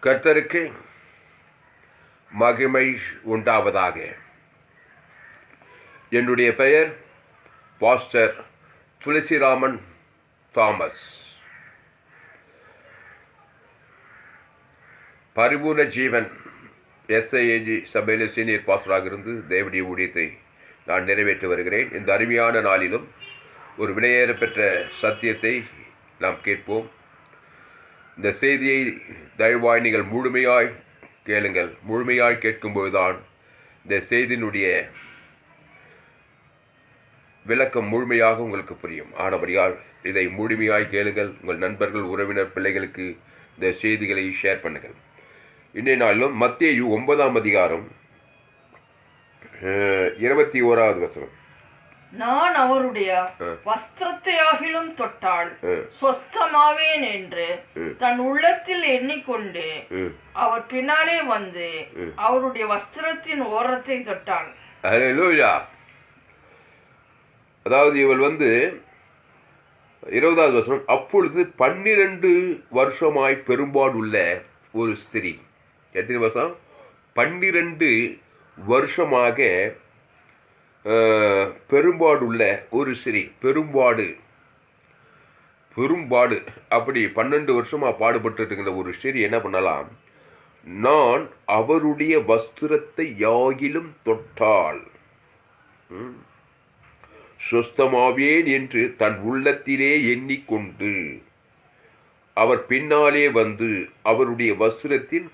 கர்த்தருக்கு மகிமை உண்டாவதாக. என்னுடைய பெயர் பாஸ்டர் துளசிராமன் தாமஸ். பரிபூர்ண ஜீவன் எஸ்ஐஏஜி சபையில் சீனியர் பாஸ்டராக இருந்து தேவனுடைய ஊழியத்தை நான் நிறைவேற்றி வருகிறேன். இந்த அருமையான நாளிலும் ஒரு விலையேற பெற்ற சத்தியத்தை நாம் கேட்போம். இந்த செய்தியை தயவாய் நீங்கள் முழுமையாய் கேளுங்கள். முழுமையாய் கேட்கும்போதுதான் இந்த செய்தியினுடைய விளக்கம் முழுமையாக உங்களுக்கு புரியும். ஆனபடியால் இதை முழுமையாய் கேளுங்கள். உங்கள் நண்பர்கள், உறவினர், பிள்ளைகளுக்கு இந்த செய்திகளை ஷேர் பண்ணுங்கள். இன்றைய நாளிலும் மத்தேயு 9ஆம் அதிகாரம் 21வது வசனம். நான் அவருடைய வஸ்திரத்தையாகிலும் தொட்டால் சொஸ்தமாவேன் என்று தன் உள்ளத்தில் எண்ணிக்கொண்டு அவர் பின்னாலே வந்து அவருடைய வஸ்திரத்தின் ஓரத்தை தொட்டாள். ஹல்லேலூயா. அதாவது இவள் 20வது வசனம். அப்பொழுது 12 வருஷமாய் பெரும்பாடுள்ள ஒரு ஸ்திரீ. எத்தனை வருஷம்? 12 வருஷமாக பெரும்பாடுள்ள ஒரு ஸ்திரீ. பெரும்பாடு அப்படி 12 வருஷமா பாடுபட்டு இருக்கிற ஒரு ஸ்திரீ என்ன பண்ணலாம்? நான் அவருடைய வஸ்திரத்தை யாகிலும் தொட்டால் சொஸ்தமாவேன் என்று தன் உள்ளத்திலே எண்ணிக்கொண்டு அவர் பின்னாலே வந்து அவருடைய வஸ்திரத்தின்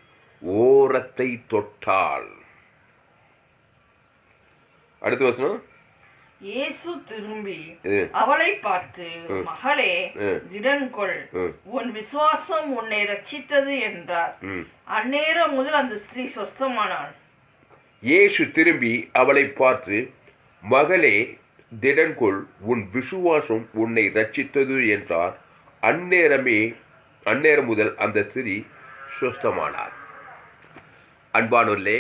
ஓரத்தை தொட்டாள். அடுத்த வசனம். இயேசு திரும்பி அவளை பார்த்து, மகளே, திடன்கொள், உன் விசுவாசம் உன்னை ரட்சித்தது என்றார். அந்நேரம் முதல் அந்த ஸ்திரீ சொஸ்தமானாள். இயேசு திரும்பி அவளை பார்த்து, மகளே, திடன்கொள், உன் விசுவாசம் உன்னை ரட்சித்தது என்றார். அந்நேரம் முதல் அந்த ஸ்திரீ சொஸ்தமானாள். அன்பானோர்களே,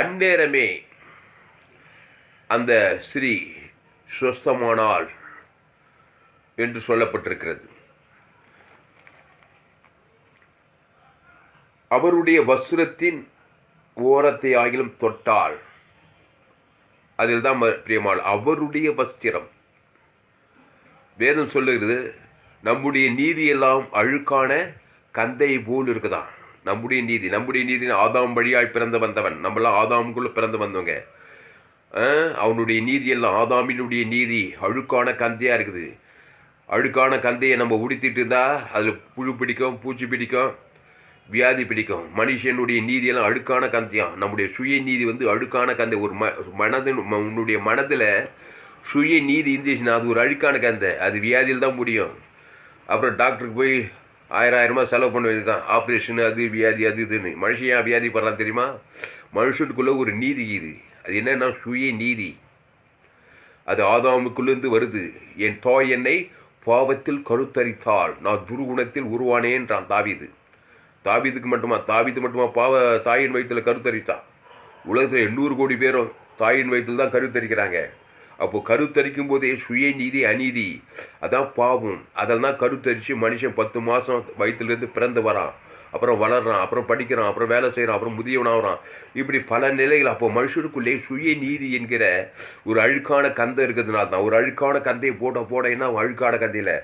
அந்நேரமே அந்த ஸ்திரீ சொஸ்தமானாள் என்று சொல்லப்பட்டிருக்கிறது. அவருடைய வஸ்திரத்தின் ஓரத்தை ஆகிலும் தொட்டாள். அதில் தான் பிரியமாள். அவருடைய வஸ்திரம். வேதம் சொல்லுகிறது, நம்முடைய நீதி எல்லாம் அழுக்கான கந்தை போல் இருக்குதான். நம்முடைய நீதி ஆதாம் வழியாய் பிறந்து வந்தவன். நம்மளாம் ஆதாமுக்குள்ள பிறந்து வந்தவங்க. அவனுடைய நீதி எல்லாம், ஆதாமினுடைய நீதி அழுக்கான கந்தையா இருக்குது. அழுக்கான கந்தையை நம்ம உடுத்திட்டு இருந்தா அதில் புழு பிடிக்கும், பூச்சி பிடிக்கும், வியாதி பிடிக்கும். மனுஷனுடைய நீதி எல்லாம் அழுக்கான கந்தையா. நம்முடைய சுய நீதி அழுக்கான கந்தை. ஒரு உன்னுடைய மனதில் சுய நீதி இருந்துச்சுன்னா அது ஒரு அழுக்கான கந்தை. அது வியாதியில் தான் முடியும். அப்புறம் டாக்டருக்கு போய் 1000 செலவு பண்ண வேண்டியதுதான். ஆப்ரேஷன், அது வியாதி, அது இதுன்னு. மனுஷன் ஏன் வியாதி படலாம் தெரியுமா? மனுஷனுக்குள்ள ஒரு நீதி இது. அது என்னன்னா சுய நீதி. அது ஆதாமுக்குள்ளேருந்து வருது. என் தாய் என்னை பாவத்தில் கருத்தரித்தாள், நான் துர்குணத்தில் உருவானேன்றான் தாவீது. தாவீது மட்டுமா தாயின் வயிற்றில் கருத்தரித்தான். உலகத்தில் 800 கோடி பேரும் தாயின் வயிற்றில் தான் கருத்தரிக்கிறாங்க. அப்போ கருத்தரிக்கும் போதே சுய நீதி, அநீதி, அதான் பாவம். அதெல்லாம் கருத்தரித்து மனுஷன் 10 மாதம் வயிற்றுலேருந்து பிறந்து வரான். அப்புறம் வளர்றான், அப்புறம் படிக்கிறான், அப்புறம் வேலை செய்கிறான், அப்புறம் முதியவனாகிறான். இப்படி பல நிலைகள். அப்போ மனுஷனுக்குள்ளே சுய நீதி என்கிற ஒரு அழுக்கான கந்தை இருக்கிறதுனால தான். ஒரு அழுக்கான கந்தையை போட என்ன அழுக்கான கந்தையில்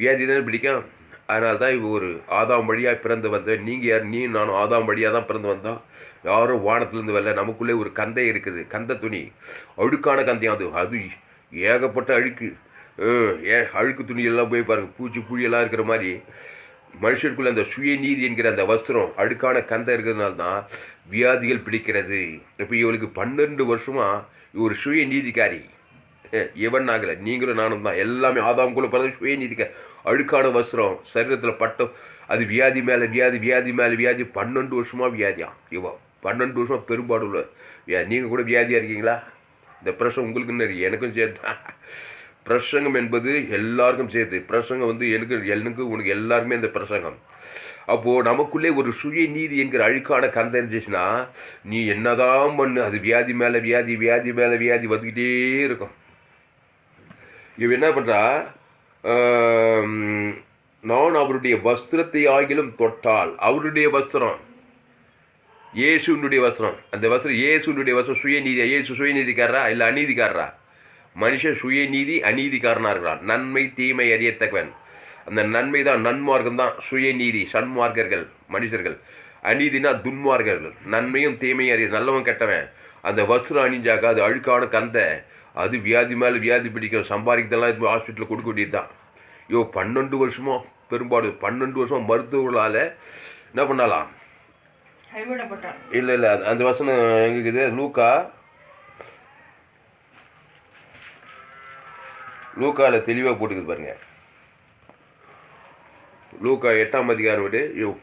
வியாதி தானே பிடிக்கும். அதனால தான் இவ ஒரு ஆதாம் வழியாக பிறந்து வந்தேன். நீங்கள் யார்? நீ நானும் ஆதாம் வழியாக தான் பிறந்து வந்தோம். யாரும் வானத்திலேருந்து வரல. நமக்குள்ளே ஒரு கந்தை இருக்குது. கந்தை துணி, அழுக்கான கந்தையும். அது ஏகப்பட்ட அழுக்கு. அழுக்கு துணியெல்லாம் போய் பாருங்க, பூச்சி புழியெல்லாம் இருக்கிற மாதிரி. மனுஷனுக்குள்ள அந்த சுய நீதி என்கிற அந்த வஸ்திரம், அழுக்கான கந்தை இருக்கிறதுனால தான் வியாதிகள் பிடிக்கிறது. இப்போ இவளுக்கு 12 வருஷமா ஒரு சுய நீதிக்காரி. எவன் ஆகலை, நீங்களும் நானும் தான். எல்லாமே ஆதாமுக்குள்ள பிறகு சுய நீதிக்காரி. அழுக்கான வஸ்திரம் சரீரத்தில் பட்டம். அது வியாதி மேலே வியாதி, வியாதி மேலே வியாதி. 12 வருஷமா வியாதியாம். 12 வருஷமா பெரும்பாடு உள்ள வியாதி. நீங்கள் கூட வியாதியாக இருக்கீங்களா? இந்த பிரசங்கம் உங்களுக்கு எனக்கும் சேர்த்து. பிரசங்கம் என்பது எல்லாருக்கும் சேர்த்து. பிரசங்கம் எனக்கு உனக்கு எல்லாருமே இந்த பிரசங்கம். அப்போது நமக்குள்ளே ஒரு சுய நீதி என்கிற அழுக்கான கந்தை இருந்துச்சுன்னா நீ என்னதான் பண்ணு, அது வியாதி மேலே வியாதி, வியாதி மேலே வியாதி வந்துக்கிட்டே இருக்கும். இவ என்ன பண்ணுறா? நான் அவருடைய வஸ்திரத்தை ஆகிலும் தொட்டால், அவருடைய வஸ்திரம் இயேசுனுடைய வஸ்திரம், அந்த வஸ்திரம் இயேசுனுடைய வஸ்திரம் சுயநீதியா? இயேசு சுயநீதிக்காரரா இல்லை அநீதிக்காரரா? மனுஷன் சுயநீதி அநீதிக்காரனா இருக்கிறான். நன்மை தீமை அறியத்தக்கவன். அந்த நன்மை தான், நன்மார்க்கம் தான் சுயநீதி. சன்மார்க்கர்கள் மனுஷர்கள், அநீதினா துன்மார்க்கர்கள். நன்மையும் தீமையும் அறிய, நல்லவன் கெட்டவன். அந்த வஸ்திரம் அணிஞ்சாக்கா அது அழுக்கான கந்த, அது வியாதி மேலே வியாதி பிடிக்கும். சம்பாதிக்கிறதெல்லாம் இப்போ ஹாஸ்பிட்டலில் கொடுக்க வேண்டியது தான். 12 வருஷமா பெரும்பாடு, 12 வருஷம் மருத்துவர்களால் என்ன பண்ணலாம்? இல்லை அந்த வசனம் எங்க இருக்குது? லூக்கால தெளிவாக போட்டுக்குது பாருங்க. லூக்கா 8ஆம் அதிகாரம்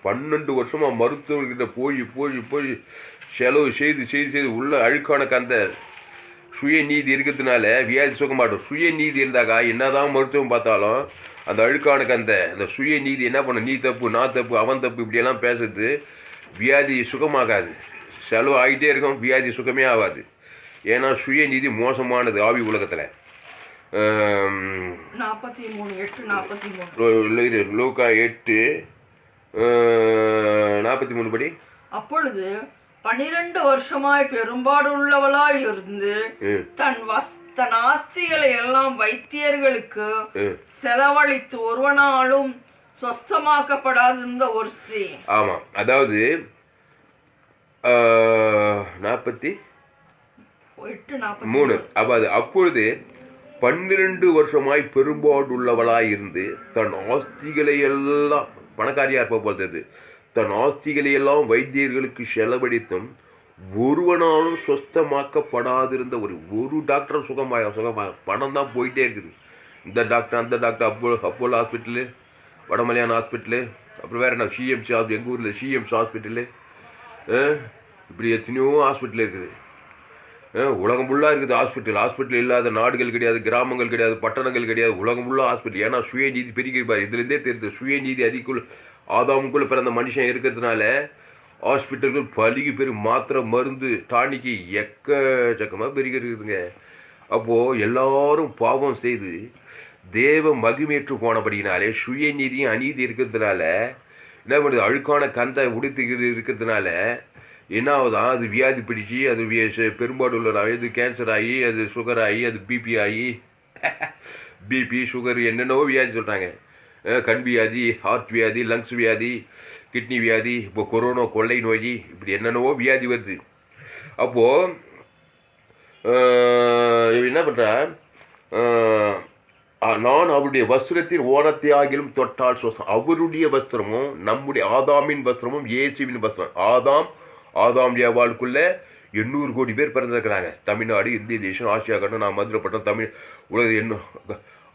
12 வருஷமா மருத்துவர்கிட்ட போய் செலவு செய்து உள்ள அழுக்கான கந்த சுயநீதி இருக்கிறதுனால வியாதி சுகமாட்டோம். சுயநீதி இருந்தாக்கா என்னதான் மருத்துவம் பார்த்தாலும் அந்த அழுக்கான கந்த, அந்த சுயநீதி என்ன பண்ணும்? நீ தப்பு, நான் தப்பு, அவன் தப்பு, இப்படியெல்லாம் பேசுறது வியாதி சுகமாகாது. செலவு ஆகிட்டே இருக்கும், வியாதி சுகமே ஆகாது. ஏன்னா சுயநீதி மோசமானது ஆவி உலகத்தில். லூக்கா 8:43 படி, அப்பொழுது 12 வருஷமாய் பெரும்பாடு உள்ளவளாய் இருந்து தன் ஆஸ்திகளை எல்லாம் வைத்தியர்களுக்கு செலவழித்து ஒருவனாலும் சொஸ்தமாக்கப்படாதிருந்த ஒரு ஸ்திரீ. ஆமா, அதாவது 43. அப்பொழுது 12 வருஷமாய் பெரும்பாடுள்ளவளாய் இருந்து தன் ஆஸ்திகளை எல்லாம், பணக்காரியா இருப்ப போது, தன் ஆஸ்திகளை எல்லாம் வைத்தியர்களுக்கு செலவழித்தும் ஒருவனாலும் சொஸ்தமாக்கப்படாதிருந்த ஒரு டாக்டர் சுகமாக பணம் தான் போயிட்டே இருக்குது. இந்த டாக்டர் அந்த doctor, Apollo hospital, Vadamalayan hospital, அப்புறம் வேற என்ன சிஎம்சி, எங்கள் ஊரில் சிஎம்சி ஹாஸ்பிட்டலு, இப்படி எத்தனையோ ஹாஸ்பிட்டல் இருக்குது. உலகம் ஃபுல்லாக இருக்குது ஹாஸ்பிட்டல் இல்லாத நாடுகள் கிடையாது, கிராமங்கள் கிடையாது, பட்டணங்கள் கிடையாது, உலகம் ஃபுல்லாக ஹாஸ்பிட்டல். ஏன்னா சுயநீதி பெருகிருப்பார். இதுலேருந்தே தெரியுது சுயநீதி அதிகுள்ள ஆதாமுக்குள்ளே பிறந்த மனுஷன் இருக்கிறதுனால ஹாஸ்பிட்டல்கள் பலிக்கு பெரு மாத்திரை மருந்து டானிக்கு எக்கச்சக்கமாக பெருகிருக்குதுங்க. அப்போது எல்லாரும் பாவம் செய்து தேவ மகிமேற்று போனபடினாலே சுயநீதியும் அநீதி இருக்கிறதுனால என்ன பண்ணுது? அழுக்கான கந்தை உடுத்துக்கிறது இருக்கிறதுனால என்ன ஆகுதான்? அது வியாதி பிடிச்சி, அது பெரும்பாடு உள்ள அது கேன்சர் ஆகி, அது சுகர் ஆகி, அது பிபி ஆகி, பிபி சுகர் என்னென்னவோ வியாதி சொல்கிறாங்க. கண் வியாதி, ஹார்ட் வியாதி, லங்ஸ் வியாதி, கிட்னி வியாதி, இப்போ கொரோனா கொள்ளை நோய், இப்படி என்னென்னவோ வியாதி வருது. அப்போது என்ன பண்ணுறா? நான் அவருடைய வஸ்திரத்தின் ஓரத்தை ஆகிலும் தொட்டால் சுவாசம். அவருடைய வஸ்திரமும் நம்முடைய ஆதாமின் வஸ்திரமும் இயேசுவின் வஸ்திரம். ஆதாம் ஏவாளுக்குள்ள 800 கோடி பேர் பிறந்திருக்கிறாங்க. தமிழ்நாடு, இந்திய தேசம், ஆசியா கண்டம், நான் மதுரைப்பட்டம், தமிழ் உலக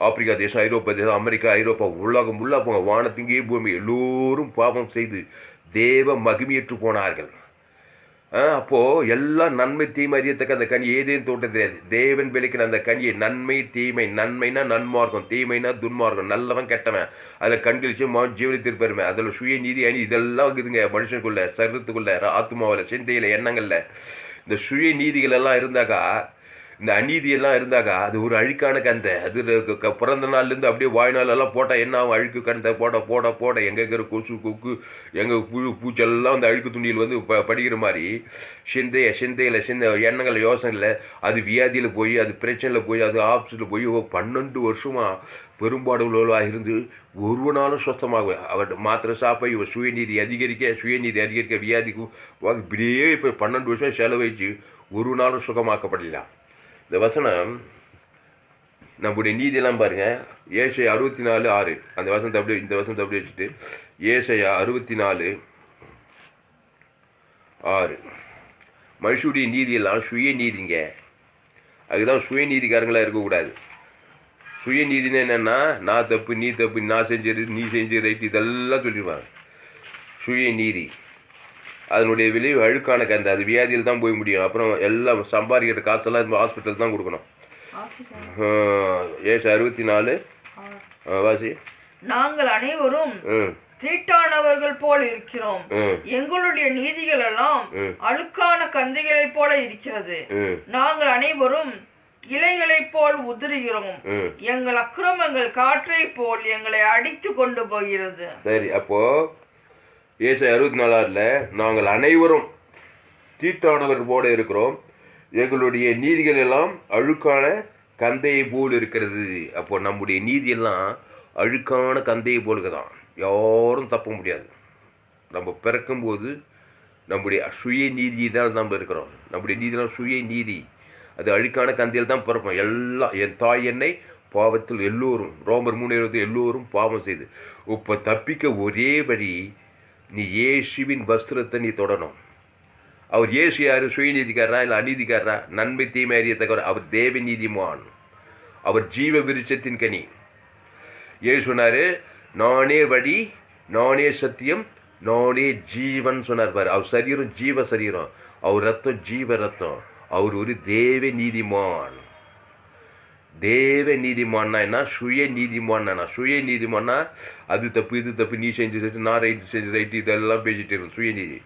ஆப்பிரிக்கா தேசம், ஐரோப்பா தேசம், அமெரிக்கா, ஐரோப்பா, உலகம் உள்ள போங்க, வானத்திங்கே பூமி எல்லோரும் பாவம் செய்து தேவ மகிமையற்று போனார்கள். அப்போது எல்லாம் நன்மை தீமை அறியத்தக்க அந்த கனி ஏதேனும் தோட்டம் தெரியாது. தேவன் விளைக்கிற அந்த கனியை நன்மை தீமை, நன்மைனா நன்மார்க்கம், தீமைனா துன்மார்க்கம், நல்லவன் கெட்டவன், அதில் கண்களிச்சு ஜீவனித்திருப்பாருமே, அதில் சுயநீதி அணி இதெல்லாம் இருக்குதுங்க. மனுஷனுக்குள்ள, சரீரத்துக்குள்ள, ஆத்மாவில், சிந்தையில், எண்ணங்களில் இந்த சுயநீதிகள் எல்லாம் இருந்தாக்கா, இந்த அநீதியெல்லாம் இருந்தாக்கா அது ஒரு அழுக்கான கந்தை. அது பிறந்த நாள்லேருந்து அப்படியே வாய்நாளெல்லாம் போட்டால் என்ன ஆகும்? அழுக்கு கந்தை போட எங்கே இருக்கிற கொசு கொக்கு எங்கள் பூச்செல்லாம் அந்த அழுக்கு துணியில் வந்து படிக்கிற மாதிரி சிந்தையில் எண்ணங்கள் யோசனையில் அது வியாதியில் போய், அது பிரச்சனையில் போய், அது ஆப்ஷனில் போய் 12 வருஷமாக பெரும்பாடு உள்ளவர்களாக இருந்து ஒருவனாலும் சொஸ்தமாக அவர் மாத்திரை சாப்பை இவர் சுயநீதி அதிகரிக்க வியாதிக்கு இப்படியே இப்போ 12 வருஷம் செலவழிச்சு ஒரு நாளும் சுகமாக்கப்படலாம். இந்த வசனம் நம்முடைய நீதியெல்லாம் பாருங்க. ஏசாயா 64:6 அந்த வசனத்தை அப்படியே, இந்த வசனத்தை அப்படியே வச்சுட்டு ஏசாயா 64:6 மனுஷுடைய நீதியெல்லாம் சுயநீதிங்க. அதுதான் சுயநீதிக்காரங்களாக இருக்கக்கூடாது. சுயநீதினு என்னன்னா, நான் தப்பு, நீ தப்பு, நான் செஞ்சது, நீ செஞ்ச ரைட்டு, இதெல்லாம் சொல்லிடுவாங்க. சுயநீதி அதனுடைய விளைவு அழுக்கான கந்தை. அது வியாதியில் தான் போய் முடியும். அப்புறம் எல்லாம் சம்பாதிக்கிற காசெல்லாம் ஹாஸ்பிட்டல் தான் கொடுக்கணும். ஏசாயா 64 வாசி. நாங்கள் அனைவரும் தீட்டானவர்கள் போல இருக்கிறோம், எங்களுடைய நீதிகள் எல்லாம் அழுக்கான கந்தைகளை போல இருக்கிறது. நாங்கள் அனைவரும் இலைகளைப் போல் உதிர்கிறோம். எங்கள் அக்கிரமங்கள் காற்றை போல் எங்களை அடித்து கொண்டு போகிறது. சரி, அப்போ ஏசாயா 64:6 நாங்கள் அனைவரும் தீட்டானவர் போல இருக்கிறோம், எங்களுடைய நீதிகள் எல்லாம் அழுக்கான கந்தையை போல் இருக்கிறது. அப்போ நம்முடைய நீதி எல்லாம் அழுக்கான கந்தையை போலுக்குதான். யாரும் தப்ப முடியாது. நம்ம பிறக்கும்போது நம்முடைய சுய நீதி தான் நம்ம இருக்கிறோம். நம்முடைய நீதிலாம் சுய நீதி. அது அழுக்கான கந்தையில் தான் பிறப்போம். எல்லாம் என் தாய் என்னை பாவத்தில் எல்லோரும், ரோமர் 3:20 எல்லோரும் பாவம் செய்து. இப்போ தப்பிக்க ஒரே வழி, நீ இயேசுவின் வஸ்திரத்தை நீ தொடணும். அவர் இயேசு யாரு? சுயநீதிக்காரரா இல்லை அநீதிக்காரரா? நன்மை தீமை அறியத்தக்கவர். அவர் தேவ நீதிமான். அவர் ஜீவ விருட்சத்தின் கனி. இயேசு சொன்னாரு, நானே வழி, நானே சத்தியம், நானே ஜீவன் சொன்னார் பாரு. அவர் சரீரம் ஜீவ சரீரம், அவர் ரத்தம் ஜீவ ரத்தம். அவர் ஒரு தேவ நீதிமான். தேவ நீதிமான்னா என்ன? சுய நீதிமான்னா. சுய நீதிமான்னா அது தப்பு இது தப்பு, நீ செஞ்சு நான் ரைட்டு செஞ்சு ரைட்டு இதெல்லாம் பேசிட்டு இருக்கேன். சுயநீதி.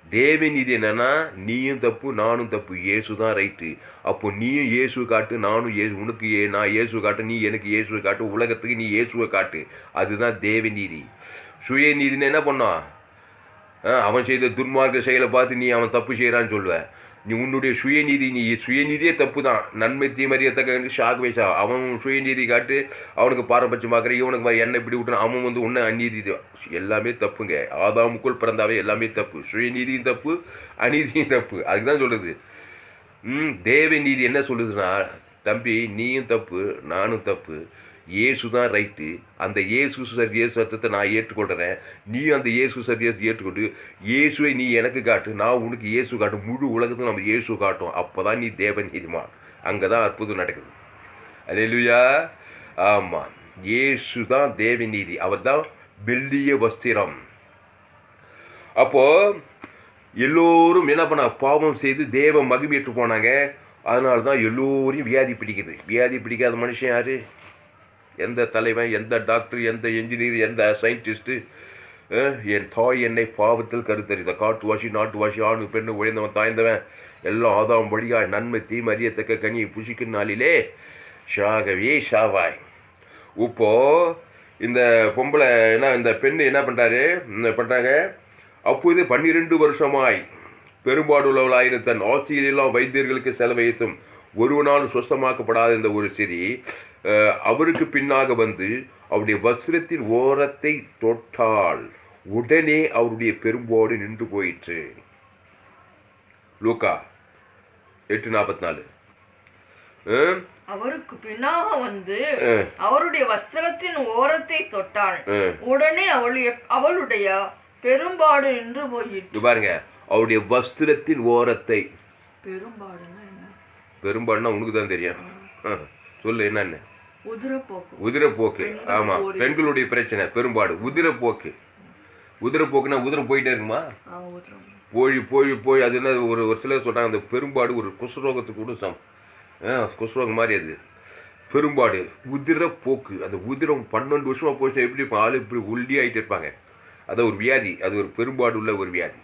தேவ நீதி என்னன்னா, நீயும் தப்பு நானும் தப்பு, இயேசு தான் ரைட்டு. அப்போ நீயும் இயேசு காட்டு, நானும் இயேசு, உனக்கு நான் இயேசு காட்டு, நீ எனக்கு இயேசுவை காட்டு, உலகத்துக்கு நீ இயேசுவை காட்டு. அதுதான் தேவ நீதி. சுய நீதின்னு என்ன பண்ணான்? அவன் செய்த துன்மார்க்க செயலை பார்த்து நீ அவன் தப்பு செய்கிறான்னு சொல்லுவேன். நீ உன்னுடைய சுயநீதி, நீ சுயநீதியே தப்பு தான். நன்மை தீமறியத்தக்க ஷாக் வைசா. அவன் சுயநீதி காட்டு, அவனுக்கு பாரபட்சம் பார்க்குற, இவனுக்கு என்ன இப்படி விட்டுறான், அவன் வந்து உன்னை அநீதி. எல்லாமே தப்புங்க. ஆதாமுக்குள் பிறந்தாவே எல்லாமே தப்பு. சுயநீதியும் தப்பு, அநீதியும் தப்பு. அதுக்குதான் சொல்லுது. தேவ நீதி என்ன சொல்லுதுன்னா, தம்பி நீயும் தப்பு நானும் தப்பு, இயேசு தான் ரைட்டு. அந்த இயேசு சத்தியத்தை நான் ஏற்றுக்கொள்கிறேன், நீயும் அந்த இயேசு சத்தியத்தை ஏற்றுக்கொண்டு இயேசுவை நீ எனக்கு காட்டு, நான் உனக்கு இயேசு காட்டு, முழு உலகத்துக்கு நம்ம இயேசு காட்டும். அப்போ தான் நீ தேவ நீதிமான். அங்கே தான் அற்புதம் நடக்குது. அல்லேலூயா. ஆமாம், இயேசு தான் தேவ நீதி. அவர் தான் வெள்ளிய வஸ்திரம். அப்போ எல்லோரும் என்ன பண்ண, பாவம் செய்து தேவ மகிமையற்று போனாங்க. அதனால தான் எல்லோரையும் வியாதி பிடிக்குது. வியாதி பிடிக்காத மனுஷன் யாரு? எந்த தலைவன், எந்த டாக்டர், எந்த என்ஜினியர், எந்த சயின்டிஸ்ட்டு? என் தாய் என்னை பாவத்தில் கருத்தறிந்த, காட்டுவாசி நாட்டுவாசி ஆணு பெண்ணு உழைந்தவன் தாய்ந்தவன் எல்லாம் ஆதாம் வழியாய் நன்மை தீமை அறியத்தக்க கனியை புசிக்கும் நாளிலே ஷாகவே ஷாவாய். இப்போ இந்த பொம்பளை என்ன, இந்த பெண்ணு என்ன பண்ணுறாங்க? அப்போது 12 வருஷமாய் பெரும்பாடுள்ளவளாயிரு தன் ஆசிரியெல்லாம் வைத்தியர்களுக்கு செலவழித்தும் ஒருவனாலும் சுத்தமாக்கப்படாத இந்த ஒரு சிறி அவருக்கு பின்னாக வந்து அவருடைய வஸ்திரத்தின் ஓரத்தை தொட்டால் உடனே அவருடைய பெரும்பாடு நின்று போயிற்று. லூக்கா 8:44. அவருக்கு பின்னாக வந்து அவருடைய வஸ்திரத்தின் ஓரத்தை தொட்டாள், உடனே அவளுடைய பெரும்பாடு நின்று போயிற்று. பாருங்க, அவருடைய வஸ்திரத்தின் ஓரத்தை. பெரும்பாடுன்னா என்ன? பெரும்பாடுனா உனக்கு தான் தெரியும். சொல்லு என்னன்னு. உதிரப்போக்கு. ஆமா, பெண்களுடைய பிரச்சனை பெரும்பாடு உதிரப்போக்கு. உதிரப்போக்குன்னா உதிரம் போயிட்டே இருக்குமா? போய் அது என்ன, ஒரு சிலர் சொல்றாங்க அந்த பெரும்பாடு ஒரு குஷ்ரோகத்துக்கு கூட குஷ்ரோகம் மாதிரி. அது பெரும்பாடு உதிரப்போக்கு. அந்த உதிரம் 12 வருஷமா போச்சு. எப்படி ஆளு இப்படி ஒல்லி ஆகிட்டு இருப்பாங்க. அது ஒரு வியாதி. அது ஒரு பெரும்பாடு உள்ள ஒரு வியாதி.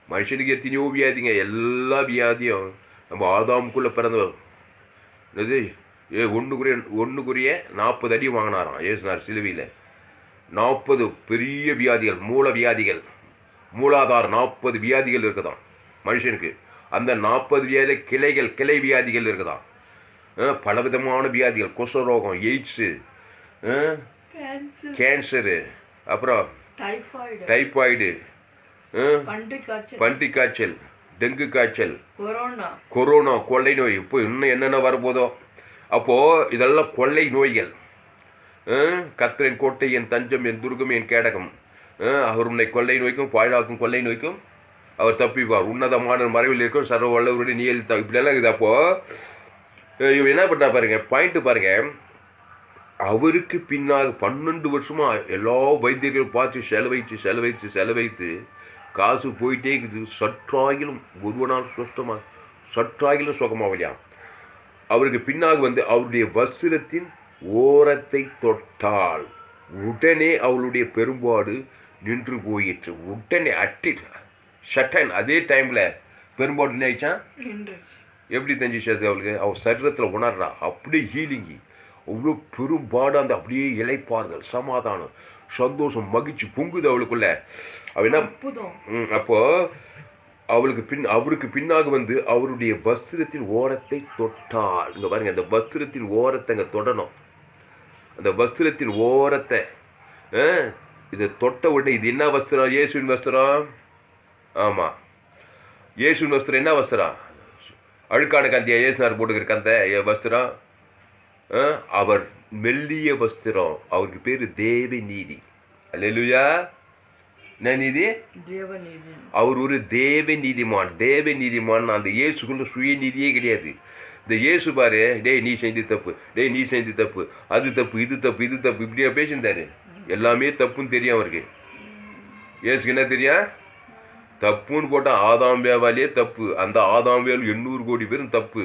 மனுஷனுக்கு எத்தனையோ வியாதிங்க. எல்லா வியாதியும் நம்ம ஆதாமுக்குள்ள பிறந்தவர். இது ஒன்றுக்குரிய 40 அடி வாங்கினாராம் ஏசுனார் சிலுவையில். 40 பெரிய வியாதிகள், மூல வியாதிகள், மூலாதார 40 வியாதிகள் இருக்குதாம் மனுஷனுக்கு. அந்த 40 வியாதி கிளை வியாதிகள் இருக்குதாம். பலவிதமான வியாதிகள், குஷ்ரோகம், எய்ட்ஸு, கேன்சரு, அப்புறம் டைபாய்டு, பன்றி காய்ச்சல், டெங்கு காய்ச்சல், கொரோனா, கொள்ளை நோய், இப்போ இன்னும் என்னென்ன வரப்போதோ. அப்போ இதெல்லாம் கொள்ளை நோய்கள். கர்த்தரின் கோட்டை என் தஞ்சம், என் துர்கம், என் கேடகம். அவர் உன்னை கொள்ளை நோய்க்கும் பாழாக்கும் கொள்ளை நோய்க்கும் அவர் தப்பிப்பார். உன்னதமான மறைவில் இருக்கும் சர்வ வல்லவருடைய நீல் இப்படியெல்லாம் இருக்குது. அப்போ இவன் என்ன பண்ணா பாருங்க, பாயிண்ட் பாருங்க. அவருக்கு பின்னாக 12 வருஷமா எல்லா வைத்தியர்களும் பார்த்து செலவைத்து காசு போயிட்டே இருக்குது. சற்றாகிலும் ஒருவனால் சற்றாகிலும் சுகமாகலையா. அவருக்கு பின்னாக வந்து அவருடைய வஸ்திரத்தின் ஓரத்தை தொட்டால் உடனே அவளுடைய பெரும்பாடு நின்று போயிற்று. உடனே சட்டன் அதே டைம்ல பெரும்பாடு என்ன ஆயிடுச்சான்? எப்படி தெரிஞ்சிச்சு அது அவளுக்கு? அவள் சரீரத்தில் உணர்றா. அப்படியே ஹீலிங்கி, அவ்வளோ பெரும்பாடு, அந்த அப்படியே இலைப்பாறுதல், சமாதானம், சந்தோஷம், மகிழ்ச்சி பொங்குது அவளுக்குள்ள. அவள் என்ன அப்போ அவருக்கு பின்னாக வந்து அவருடைய வஸ்திரத்தின் ஓரத்தை தொட்டாள். இங்க பாருங்க, அந்த வஸ்திரத்தின் ஓரத்தை அங்க தொடணும். அந்த வஸ்திரத்தின் ஓரத்தை இதை தொட்ட உடனே, இது என்ன வஸ்திரம்? இயேசுவின் வஸ்திரம். ஆமா, இயேசுவின் வஸ்திரம். என்ன வஸ்திரம்? அழுக்கான கந்தியா இயேசுனார் போட்டுக்கிற கந்த வஸ்திரம். அவர் மெல்லிய வஸ்திரம். அவருக்கு பேரு தேவ நீதி. அல்லேலூயா. என்ன நீதி? அவர் ஒரு தேவ நீதிமான். தேவ நீதிமான். அந்த இயேசுக்குள்ள சுய நீதியே கிடையாது. இந்த இயேசு பாரு, டேய் நீ செஞ்சு தப்பு, டேய் நீ செஞ்சு தப்பு, அது தப்பு, இது தப்பு, இது தப்பு, இப்படியா பேசியிருந்தாரு. எல்லாமே தப்புன்னு தெரியும் அவருக்கு. இயேசுக்கு என்ன தெரியும்? தப்புன்னு போட்டா ஆதாம் வேவாலே தப்பு. அந்த ஆதாம் வேல் 800 கோடி பேரும் தப்பு.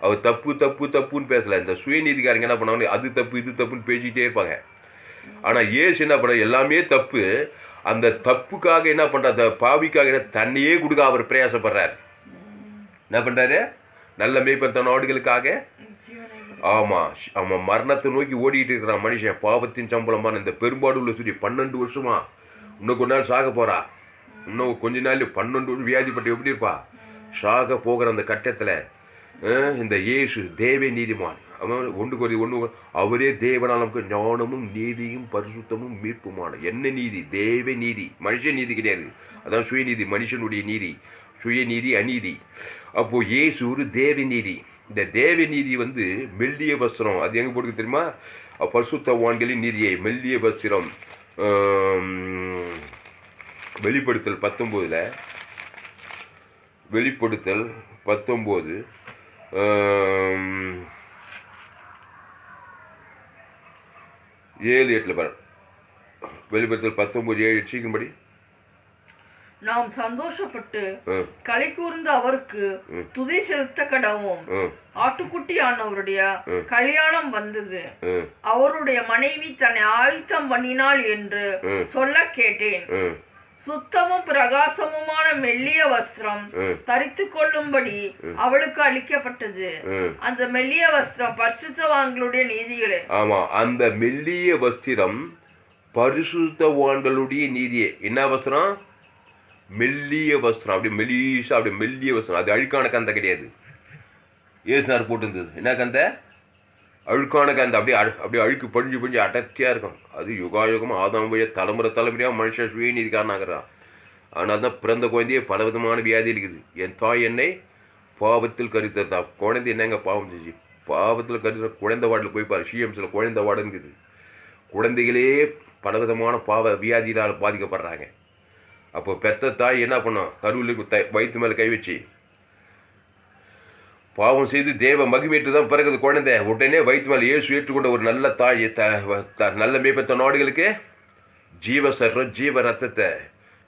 அவர் தப்பு தப்பு தப்புன்னு பேசல. இந்த சுயநீதிக்காரங்க என்ன பண்ணுவாங்க? அது தப்பு, இது தப்புன்னு பேசிக்கிட்டே இருப்பாங்க. ஆனா இயேசு என்ன பண்ண? எல்லாமே தப்பு. அந்த தப்புக்காக என்ன பண்ற? பாவிக்காக தன்னையே கொடுக்க அவர் பிரயாசப்படுறாரு. என்ன பண்றாரு? நல்ல மேய்ப்பன் தன் ஆடுகளுக்காக. ஆமா, அவன் மரணத்தை நோக்கி ஓடிட்டு இருக்கிறான் மனுஷன். பாவத்தின் சம்பளமான இந்த பெரும்பாடு உள்ள சொல்லி 12 வருஷமா. இன்னும் கொஞ்ச நாள் சாக போறா. இன்னும் கொஞ்ச நாள் 12 வருஷம் வியாதிப்பட்டு எப்படி இருப்பா? சாக போகிற அந்த கட்டத்துல இந்த இயேசு தேவ நீதிமான். அவன் ஒன்று அவரே தேவனால் நமக்கு ஞானமும் நீதியும் பரிசுத்தமும் மீட்புமான. என்ன நீதி? தேவ நீதி. மனுஷ நீதி கிடையாது. அதான் சுயநீதி. மனுஷனுடைய நீதி சுயநீதி, அநீதி. அப்போ இயேசு ஒரு தேவ நீதி. இந்த தேவ நீதி வந்து மெல்லிய வஸ்திரம். அது எங்க போட்டு தெரியுமா? பரிசுத்தவான்களின் நீதியை மெல்லிய வஸ்திரம். வெளிப்படுத்தல் 19 வெளிப்படுத்தல் 19 7:8 பாரு. வெளிப்படுத்தல் 19:7 சீக்கிரம்படி. நாம் சந்தோஷப்பட்டு களி கூர்ந்து அவருக்கு துதி செலுத்த கடவும். ஆட்டுக்குட்டியானவருடைய கல்யாணம் வந்தது, அவருடைய மனைவி தன்னை ஆயத்தம் பண்ணினாள் என்று சொல்ல கேட்டேன். சுத்தமும் பிரகாசமுமான மெல்லிய வஸ்திரம் தரித்து கொள்ளும்படி அவளுக்கு அளிக்கப்பட்டது. அந்த மெல்லிய வஸ்திரம் பரிசுத்தவான்களுடைய நீதிகளே. ஆமா, அந்த மெல்லிய வஸ்திரம் பரிசுத்தவான்களுடைய நீதியே. என்ன வஸ்திரம்? மெல்லிய வஸ்திரம். அப்படி மெல்லிசா, அப்படி மெல்லிய வஸ்திரம். அது அழுக்கான கந்த கிடையாது. ஏசுனார் போட்டிருந்தது. என்ன கந்த? அழுக்கான கந்த. அப்படியே அழுக்கு படிஞ்சு அடர்த்தியா இருக்கும். அது யுகாயுகமா ஆதாம் வழியா தலைமுறையா மனுஷன் சுயநீதிக்காரன் ஆகிறான். ஆனால் தான் பிறந்த குழந்தையே பல விதமான வியாதி இருக்குது. என் தாய் என்னை பாவத்தில் கருத்தா. குழந்தை என்னங்க பாவம் செஞ்சு? பாவத்தில் கருத்த குழந்தை வார்டில் போய் பாரு. சிஎம்சில் குழந்தை வார்டுன்னு இருக்குது. குழந்தைகளே பலவிதமான பாவ வியாதியால் பாதிக்கப்படுறாங்க. அப்போ பெத்த தாய் என்ன பண்ணும்? கருவிலுக்கு வயிற்று மேலே கை வச்சு பாவம் செய்து தேவ மகிமேற்று தான் பிறகுது குழந்தை. உடனே வயிற்று மேலே இயேசு ஏற்றுக்கொண்ட ஒரு நல்ல தாய், நல்ல மேய்ப்பத்த நாடுகளுக்கு ஜீவ சர்வம் ஜீவ ரத்தத்தை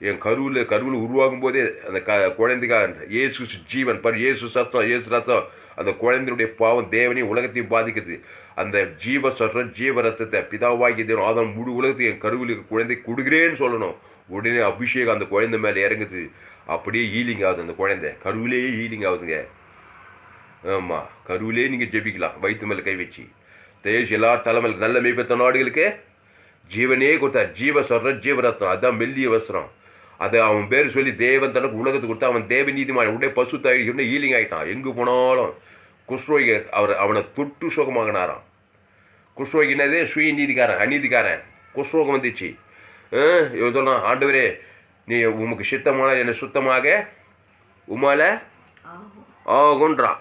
என் கருவில் உருவாகும் போதே அந்த குழந்தைக்காக இயேசு ஜீவன் பாரு. இயேசு சத்தம், இயேசு ரத்தம் அந்த குழந்தையுடைய பாவம் தேவனையும் உலகத்தையும் பாதிக்குது. அந்த ஜீவ சர்வம் ஜீவ ரத்தத்தை பிதாவாகி தேவன் ஆதாம் முழு உலகத்தையும் என் கருவில் குழந்தை கொடுக்குறேன்னு சொல்லணும். உடனே அபிஷேகம் அந்த குழந்தை மேலே இறங்குது. அப்படியே ஹீலிங் ஆகுது. அந்த குழந்தை கருவிலேயே ஹீலிங் ஆகுதுங்க. ஆமாம், கருவிலே நீங்கள் ஜெபிக்கலாம் வயிற்று மேலே கை வச்சு. தேஜ் எல்லார் தலைமையில் நல்ல மேய்ப்பத்த நாடுகளுக்கு ஜீவனே கொடுத்தார். ஜீவ சொல்ற ஜீவரத்தம். அதுதான் மெல்லிய வஸ்திரம். அதை அவன் பேர் சொல்லி தேவன் தனக்கு உலகத்துக்கு கொடுத்தா. அவன் தேவ நீதிமான உடனே பசுத்தாய் உடனே ஹீலிங் ஆகிட்டான். எங்கே போனாலும் குஷ்ரோகி அவனை தொட்டு சுகமாகினாராம். குஷ்ரோகி என்னது? சுய நீதிக்காரன், அநீதிக்காரன். குஷ்ரோகம் வந்துச்சு. இவன் சொன்னான், ஆண்டவரே நீ உமக்கு சித்தமான என்னை சுத்தமாக உமால ஆகுன்றான்.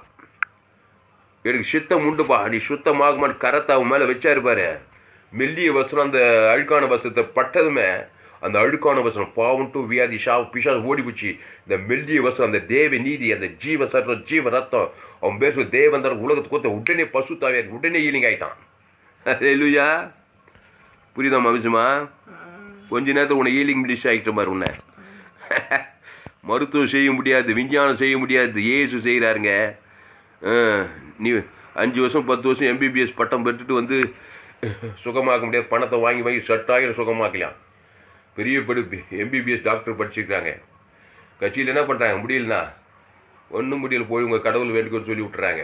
எனக்கு சித்தம் உண்டுப்பா, நீ சுத்தமாகுமான்னு கரத்தை அவன் மேலே வச்சாரு பாரு. மெல்லிய வசனம் அந்த அழுக்கான வசனத்தை பட்டதுமே அந்த அழுக்கான வசனம் பாவம் வியாதி பிசா ஓடி போச்சு. இந்த மெல்லிய வசனம் அந்த தேவ நீதி அந்த ஜீவ சர்வம் ஜீவ ரத்தம் அவன் பேர் சொல்லி தேவந்தர் உலகத்துக்கு கொடுத்த உடனே பசுத்தாவே உடனே ஹீலிங் ஆகிட்டான். அல்லேலூயா. புரியுதாம்மா விஷயமா? கொஞ்ச நேரத்தில் உன்னை ஹீலிங் பிளிஷ் ஆகிட்ட மாதிரி உன்னை மருத்துவம் செய்ய முடியாது, விஞ்ஞானம் செய்ய முடியாது, இயேசு செய்கிறாருங்க. நீ 5 வருஷம் 10 வருஷம் எம்பிபிஎஸ் பட்டம் பெற்றுட்டு வந்து சுகமாக்க முடியாது. பணத்தை வாங்கி சட்டாயிரம் சுகமாக்கலாம். பெரிய படிப்பு எம்பிபிஎஸ் டாக்டர் படிச்சுருக்காங்க. கட்சியில் என்ன பண்ணுறாங்க? முடியலனா ஒன்றும் முடியல, போய் உங்கள் கடவுள் வேண்டுகோன்னு சொல்லி விட்டுறாங்க.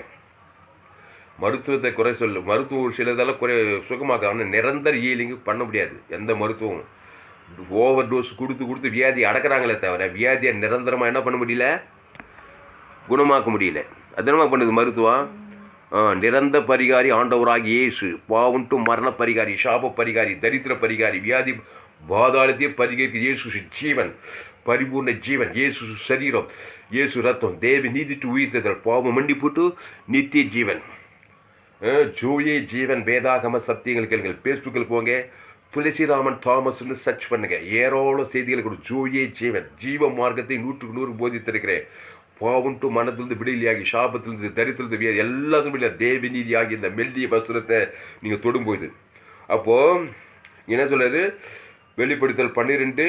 மருத்துவத்தை குறை சொல்லு, மருத்துவம் சிலதெல்லாம் சுகமாக்க, ஆனால் நிரந்தர ஹீலிங்கு பண்ண முடியாது எந்த மருத்துவம். ஓவர் டோஸ் கொடுத்து வியாதி அடக்கிறாங்களே தவிர வியாதியை நிரந்தரமாக என்ன பண்ண முடியல, குணமாக்க முடியல. அதனமா பண்ணுது மருத்துவம். நிரந்தர பரிகாரி ஆண்டவராகி இயேசு, பாவுண்டு மரண பரிகாரி, சாப பரிகாரி, தரித்திர பரிகாரி, வியாதி பாதாளத்தையே பரிகரிக்க இயேசு ஜீவன், பரிபூர்ண ஜீவன், இயேசு சரீரம், இயேசு ரத்தம், தேவி நீதிட்டு உயிர்த்தல், பாவம் மன்னிப்புட்டு நித்திய ஜீவன், ஜோயே ஜீவன், வேதாகம சத்தியங்கள் கேளுங்கள். ஃபேஸ்புக்கில் போங்க, துளசிராமன் தாமஸ்ன்னு சர்ச் பண்ணுங்க, ஏராளம் செய்திகள் கூட. ஜோயே ஜீவன், ஜீவ மார்க்கத்தை 100க்கு 100 போதித்திருக்கிறேன். பாவுண்டு மனத்திலிருந்து விடுதலையாகி, சாபத்திலிருந்து தரித்திலிருந்து வியாதி எல்லாத்துக்கும் விட தேவி நீதி ஆகி இந்த மெல்லிய வஸ்திரத்தை நீங்கள் தொடும்போது, அப்போது என்ன சொல்றது, வெளிப்படுத்தல் 12:8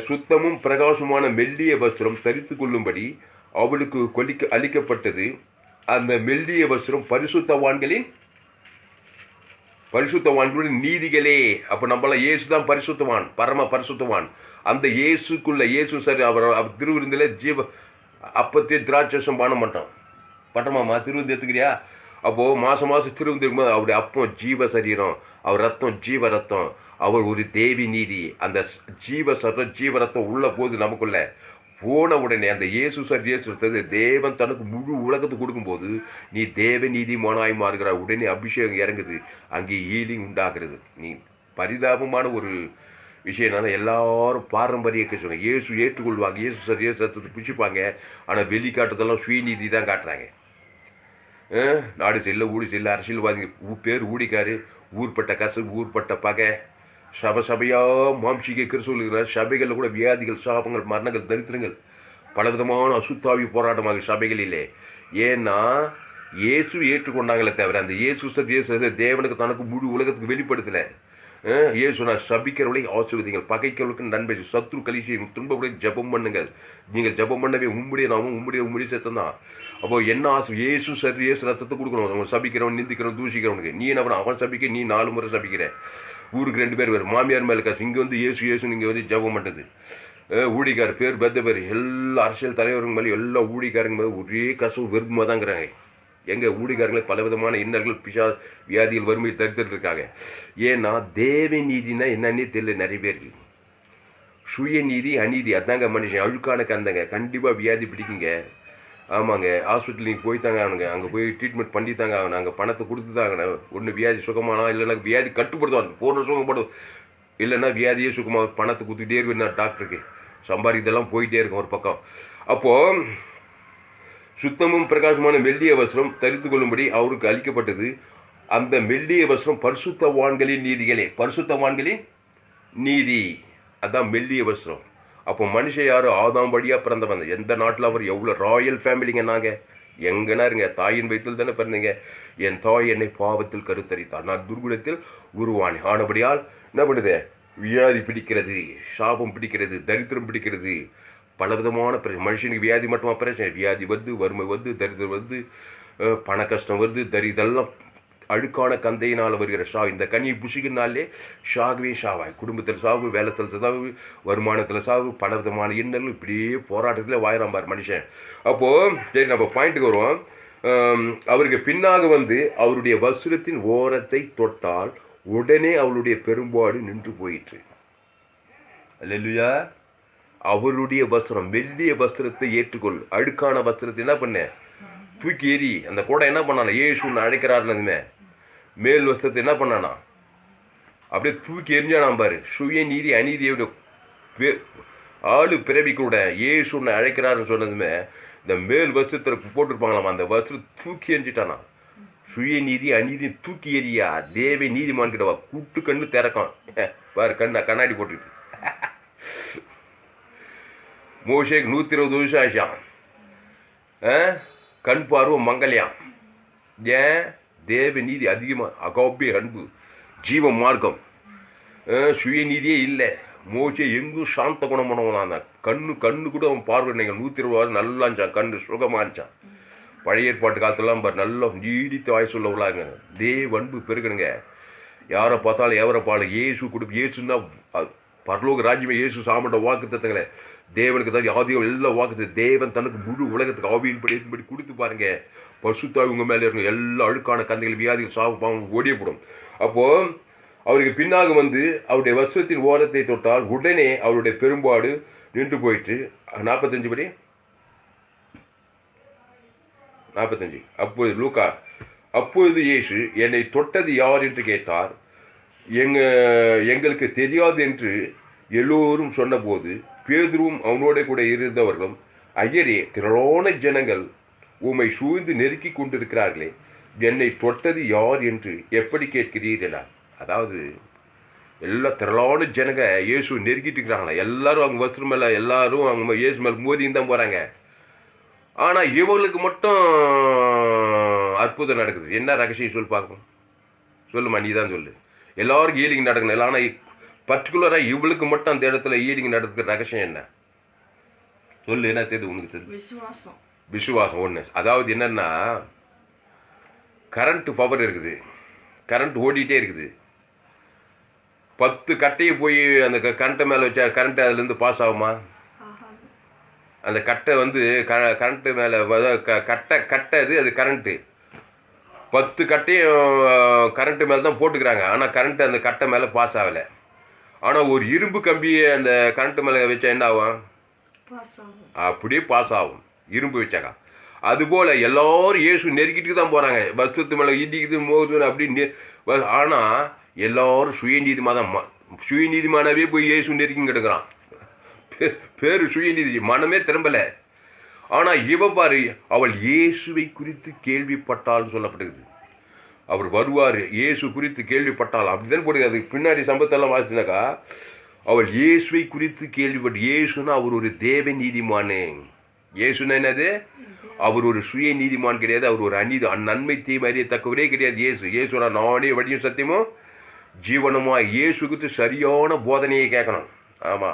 சுத்தமும் பிரகாசமான மெல்லிய வஸ்திரம் தரித்து கொள்ளும்படி அவளுக்கு அளிக்கப்பட்டது. அந்த மெல்லிய வஸ்திரம் பரிசுத்தவான்களின் நீதிகளே. அப்போ நம்மளாம் இயேசு தான் பரிசுத்தவான், பரம பரிசுத்தவான். அந்த இயேசுக்குள்ள இயேசு சரி அவர் திருவிருந்தில் ஜீவ அப்பத்தையும் திராட்சம் பானம் பட்டமாமா திருவிருந்து எடுத்துக்கிறியா? அப்போது மாதம் திருவிருந்து இருக்கும்போது அவருடைய அப்பம் ஜீவ சரீரம், அவர் ரத்தம் ஜீவ ரத்தம், அவர் ஒரு தேவி நீதி. அந்த ஜீவ சரம் ஜீவ ரத்தம் உள்ள போது நமக்குள்ள போன உடனே அந்த இயேசு தேவன் தனக்கு முழு உலகத்துக்கு கொடுக்கும்போது நீ தேவ நீதிமானாய் மாறுகிற உடனே அபிஷேகம் இறங்குது, அங்கே ஹீலிங் உண்டாகிறது. நீ பரிதாபமான ஒரு விஷயம் என்னன்னா, எல்லாரும் பாரம்பரிய சொல்லுவாங்க, இயேசு ஏற்றுக்கொள்வாங்க, இயேசு ரத்தத்தை பிடிச்சிப்பாங்க, ஆனால் வெளிக்காட்டுறதெல்லாம் சுயநீதி தான் காட்டுறாங்க. நாடு செல்ல ஊடி செல்ல அரசியல்வாதிங்க பேர் ஊடிக்காரு, ஊர்பட்ட கசப்பு, ஊர்பட்ட பகை, சபையாக மாம்சிக கிறிஸ்துவ சபைகளில் கூட வியாதிகள், சாபங்கள், மரணங்கள், தரித்திரங்கள், பலவிதமான அசுத்தாவி போராட்டமாக சபைகளிலே. ஏன்னா இயேசு ஏற்றுக்கொண்டாங்களே தவிர அந்த இயேசு தேவனுக்கு தனக்கு முழு உலகத்துக்கு வெளிப்படுத்தலை. இயேசு நான் சபிக்கிறவளை ஆசீர்வதிங்கள், பகைக்கிறவளுக்கு நன்மை, சத்ரு கலிசியும் துன்பப்பட ஜபம் பண்ணுங்கள். நீங்கள் ஜபம் பண்ணவே உம்முடைய நாமும் உம்முடைய சத்தம் தான். அப்போ என்ன ஆசை, இயேசு ரத்தத்தை கொடுக்கணும். அவன் சபிக்கிறவன், நிந்திக்கிறவன், தூசிக்கிறவனுக்கு. நீ என்ன பண்ண, அவன் சபிக்க, நீ 4 முறை சபிக்கிற. ஊருக்கு 2 பேர் வேறு, மாமியார் மேலே காசு, இங்கே வந்து இயேசு இங்கே வந்து ஜபம் பண்ணுறது. ஊழிக்கார் பேர் பெத்த பேர், எல்லா அரசியல் தலைவருங்க மேலே எல்லா ஊழிக்காரங்க மேலே ஒரே கசவு வெறுமை தாங்கிறாங்க. எங்கள் ஊழிக்காரங்களே பலவிதமான இன்னர்கள், வியாதிகள், வறுமை தடுத்துட்டு இருக்காங்க. ஏன்னா தேவ நீதினா என்னன்னே தெரியல நிறைய பேருக்கு. சுயநீதி அநீதி அதாங்க மனுஷன், அழுக்கான கந்தங்க. கண்டிப்பாக வியாதி பிடிக்குங்க. ஆமாங்க, ஹாஸ்பிட்டல் நீங்கள் போய்த்தாங்க ஆகணுங்க, அங்கே போய் ட்ரீட்மெண்ட் பண்ணித்தாங்க ஆகணும், அங்கே பணத்தை கொடுத்து தாங்க. ஒன்று வியாதி சுகமானா, இல்லைன்னா வியாதி கட்டுப்படுத்துவாங்க, பூர்ண சுகப்படும், இல்லைன்னா வியாதியே சுகமாக பணத்தை கொடுத்துக்கிட்டே இருக்குன்னா டாக்டருக்கு சம்பாதிக்கிறதெல்லாம் போயிட்டே இருக்கும் ஒரு பக்கம். அப்போது சுத்தமும் பிரகாசமான மெல்லிய வஸ்திரம் தரித்து கொள்ளும்படி அவருக்கு அளிக்கப்பட்டது. அந்த மெல்லிய வஸ்திரம் பரிசுத்தவான்களின் நீதிகளே, பரிசுத்தவான்களின் நீதி, அதான் மெல்லிய வஸ்திரம். அப்போ மனுஷன் யாரும் ஆதாம் வழியாக பிறந்தவன். எந்த நாட்டில் அவர் எவ்வளோ ராயல் ஃபேமிலிங்க, நாங்கள் எங்கன்னா இருங்க, தாயின் வயிற்றில் தானே பிறந்தீங்க. என் தாய் என்னை பாவத்தில் கருத்தரித்தார், நான் துர்குணத்தில் உருவானேன். ஆனபடியால் என்ன பண்ணுது, வியாதி பிடிக்கிறது, சாபம் பிடிக்கிறது, தரித்திரம் பிடிக்கிறது, பலவிதமான பிரச்சனை. மனுஷனுக்கு வியாதி மட்டுமா பிரச்சனை, வியாதி வருது, வறுமை வருது, தரித்திரம் வருது, பண கஷ்டம் வருது, இதெல்லாம் அழுக்கான கந்தையினால் வருகிற இந்த கனியை புசிக்கிறனாலே ஷாகவே ஷாவாய். குடும்பத்தில் சாவு, வேலைத்தில் சாவு, வருமானத்தில் சாவு, பலவிதமான இன்னல், இப்படியே போராட்டத்தில் வாயிறாம்பார் மனுஷன். அப்போது சரி, நம்ம பாயிண்ட்டுக்கு வருவோம். அவருக்கு பின்னாக வந்து அவருடைய வஸ்திரத்தின் ஓரத்தை தொட்டால் உடனே அவளுடைய பெரும்பாடு நின்று போயிற்று. அல்லேலூயா. அவருடைய வஸ்திரம், மெல்லிய வஸ்திரத்தை ஏற்றுக்கொள். அழுக்கான வஸ்திரத்தை என்ன பண்ண, தூக்கி ஏறி. அந்த கூட என்ன பண்ணானா, இயேசுன்னு அழைக்கிறாருன்னு மேல் வஸ்திரத்தை என்ன பண்ணானா அப்படியே தூக்கி எரிஞ்சானாம் பாரு. சுய நீதி அநீதியோட ஆளு பிறவி கூட இயேசுன்னு அழைக்கிறாருன்னு சொன்னதுமே இந்த மேல் வஸ்திரத்தில் போட்டிருப்பாங்களாம், அந்த வஸ்திரம் தூக்கி எரிஞ்சிட்டானா. சுய நீதி அநீதி தூக்கி எறியா, தேவை நீதிமான் கிட்டவா, கூட்டு கண்ணு திறக்கும் பாரு, கண்ணாடி போட்டுக்கிட்டு. மோசேக்கு 120 வருஷம் ஆச்சான், கண் பார்வை மங்கல்யாம். ஏன், தேவ நீதி அதிகமாக, அகாபிய அன்பு, ஜீவ மார்க்கம், சுயநீதியே இல்லை. மோசே எங்கும் சாந்த குணம் பண்ணவனான். கண்ணு கூட அவன் பார்வை 120 வருஷம் நல்லா இருந்துச்சான், கண்ணு சுகமாக இருந்துச்சான். பழைய ஏற்பாட்டு காலத்துலாம் பாரு, நல்லா நீடித்த வாய் சொல்லவளாங்க. தேவ அன்பு பெருக்கணுங்க. யாரை பார்த்தாலும் எவரை பாடு இயேசு கொடுப்பு. இயேசுன்னா பரலோக ராஜ்யமே, இயேசு சாமண்ட வாக்கு தத்தங்களே. தேவனுக்கு தான் ஆதியம் எல்லா வாக்கு தேவன் தனக்கு முழு உலகத்துக்கு ஆவியின்படி கொடுத்து பாருங்க. பசுத்தாவி உங்க மேலே இருக்கும். எல்லா அழுக்கான கந்தைகள் வியாதிகள் சாவு பாவம் ஓடியப்படும். அப்போ அவருக்கு பின்னாக வந்து அவருடைய வஸ்திரத்தின் ஓரத்தை தொட்டால் உடனே அவருடைய பெரும்பாடு நின்று போயிட்டு 45 படி 45. அப்பொழுது லூக்கா, அப்பொழுது இயேசு என்னை தொட்டது யார் என்று கேட்டார். எங்களுக்கு தெரியாது என்று எல்லோரும் சொன்னபோது பேதுருவும் அவனோட கூட இருந்தவர்களும், ஐயரே, திரளான ஜனங்கள் உம்மை சூழ்ந்து நெருக்கி கொண்டிருக்கிறார்களே, என்னை தொட்டது யார் என்று எப்படி கேட்கிறீர்களா? அதாவது எல்லா திரளான ஜனங்க இயேசு நெருக்கிட்டு இருக்கிறாங்களா. எல்லாரும் அவங்க வஸ்திரம் மேல எல்லாரும் அவங்க இயேசு மேல மோதின்னு தான் போறாங்க. ஆனா இவங்களுக்கு மட்டும் அற்புதம் நடக்குது. என்ன ரகசியம் சொல்லி பார்க்கணும்? சொல்லுமா, நீ தான் சொல்லு. எல்லாருக்கும் ஈலிங் நடக்கணும். ஆனால் பர்டிகுலரா இவளுக்கு மட்டும் அந்த இடத்துல ஈலிங் நடக்குது. ரகசியம் என்ன சொல்லு? என்ன தெரியுது உனக்கு? தெரியுது, விசுவாசம் ஒண்ணு. அதாவது என்னன்னா, கரண்ட் பவர் இருக்குது, கரண்ட் ஓடிட்டே இருக்குது. 10 கட்டையை போய் அந்த கரண்ட்டை மேலே வச்சா கரண்ட் அதுலேருந்து பாஸ் ஆகுமா? அந்த கட்டை வந்து கரண்ட்டு மேலே கட்டை அது கரண்ட்டு. 10 கட்டையும் கரண்ட்டு மேலே தான் போட்டுக்கிறாங்க. ஆனால் கரண்ட்டு அந்த கட்டை மேலே பாஸ் ஆகலை. ஆனால் ஒரு இரும்பு கம்பியை அந்த கரண்ட்டு மேலே வச்சா என்ன ஆகும்? அப்படியே பாஸ் ஆகும், இரும்பு வச்சாக்கா. அதுபோல் எல்லாரும் இயேசு நெருக்கிட்டு தான் போகிறாங்க. வஸ்திரத்து மேலே இடிக்குது மோது அப்படின்னு. ஆனால் எல்லாரும் சுயநீதிமானவே போய் இயேசு நெருக்கி கிடக்குறான். பேரு சுயநீதி, மனமே திரும்பலை. ஆனால் இவ பாரு, அவள் இயேசுவை குறித்து கேள்விப்பட்டால்னு சொல்லப்படுகிறது. அவர் வருவார், இயேசு குறித்து கேள்விப்பட்டால் அப்படிதான் போடுது. அதுக்கு பின்னாடி சம்பவத்தெல்லாம் வாசினாக்கா, அவள் இயேசுவை குறித்து கேள்விப்பட்டு. இயேசுன்னா அவர் ஒரு தேவ நீதிமானே. இயேசுன்னா என்னது? அவர் ஒரு சுய நீதிமான் கிடையாது. அவர் ஒரு நன்மை தீமை அறியத்தக்கவரே கிடையாது. இயேசுனா நானே வழியும் சத்தியமும் ஜீவனமா. இயேசு குறித்து சரியான போதனையை கேட்கணும். ஆமா,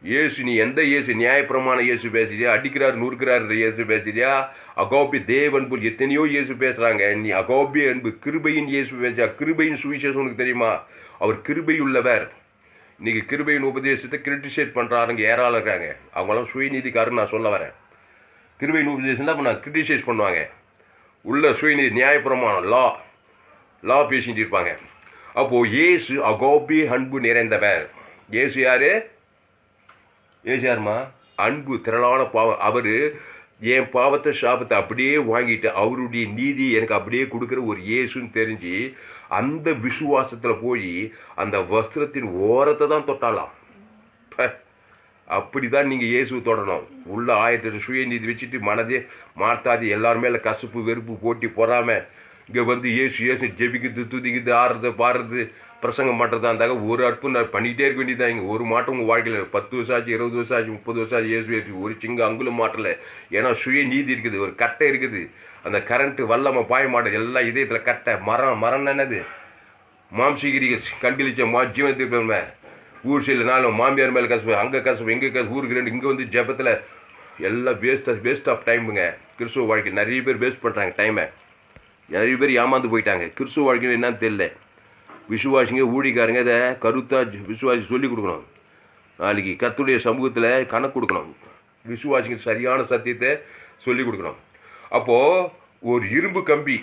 இயேசு, நீ எந்த இயேசு? நியாயப்பிரமாண இயேசு பேசுறியா? அடிக்கிறார் நூறுக்கிறார் இயேசு பேசுறியா? அகோபி தேவன் போல் எத்தனையோ இயேசு பேசுறாங்க. நீ அகோபி அன்பு கிருபையின் இயேசு பேசுறியா? கிருபையின் சுவிசேஷம் உனக்கு தெரியுமா? அவர் கிருபை உள்ளவர். இன்னைக்கு கிருபையின் உபதேசத்தை கிரிட்டிசைட் பண்றாருங்க ஏராளம் இருக்காங்க. அவங்களாம் சுயநீதிக்காரன்னு நான் சொல்ல வரேன். கிருபையின் உபதேசம் தான் நான் கிரிட்டிசைஸ் பண்ணுவாங்க. உள்ள சுயநீதி நியாயப்பிரமாணம் லா பேசிட்டு இருப்பாங்க. அப்போ இயேசு அகோபி அன்பு நிறைந்தவர். இயேசு யாரு? இயேசு யாருமா? அன்பு திரளான பாவம். அவரு என் பாவத்தை சாபத்தை அப்படியே வாங்கிட்டு அவருடைய நீதி எனக்கு அப்படியே கொடுக்குற ஒரு இயேசுன்னு தெரிஞ்சு அந்த விசுவாசத்துல போய் அந்த வஸ்திரத்தின் ஓரத்தை தான் தொட்டாலாம். அப்படிதான் நீங்க இயேசு தொடரணும். உள்ள 1008 சுயநீதி வச்சுட்டு மனதே மாத்தாது எல்லாருமே கசப்பு வெறுப்பு போட்டி பொறாம இங்க வந்து இயேசு ஜெபிக்குது துதிக்குது ஆடுறது பாடுறது பிரசங்கம் பண்ணுறதா இருந்தாங்க ஒரு அற்புதம் நான் பண்ணிக்கிட்டே இருக்க வேண்டியதான். இங்கே ஒரு மாற்றம் உங்கள் வாழ்க்கையில் 10 வருஷம் ஆச்சு, 20 வருஷம் ஆச்சு, 30 வருஷம் ஆச்சு, இயேசு ஒரு சிங்க அங்குலம் மாட்டலை. ஏன்னா சுய நீதி இருக்குது, ஒரு கட்டை இருக்குது. அந்த கரண்ட்டு வல்லமை பாய மாட்டது எல்லாம் இதயத்தில் கட்டை. மரம் என்னது? மாம்சகிரி கண்களிச்ச ஜீவனத்துக்கு ஊர் சைடில் நாளும் மாமியார் மேலே கசப்பு, அங்கே கசப்பு, எங்கே கசப்பு, ஊருக்கு 2 இங்கே வந்து ஜபத்தில் எல்லாம் வேஸ்ட் ஆஃப் டைமுங்க. கிறிஸ்துவ வாழ்க்கை நிறைய பேர் வேஸ்ட் பண்ணுறாங்க டைமை. நிறைய பேர் ஏமாந்து போயிட்டாங்க. கிறிஸ்துவ வாழ்க்கையில் என்னன்னு தெரியல. விசுவாசிங்க ஊழிக்காரங்க இதை கருத்தாக விசுவாசி சொல்லிக் கொடுக்கணும். நாளைக்கு கர்த்தருடைய சமூகத்தில் கணக்கு கொடுக்கணும். விசுவாசிங்க சரியான சத்தியத்தை சொல்லிக் கொடுக்கணும். அப்போது ஒரு இரும்பு கம்பி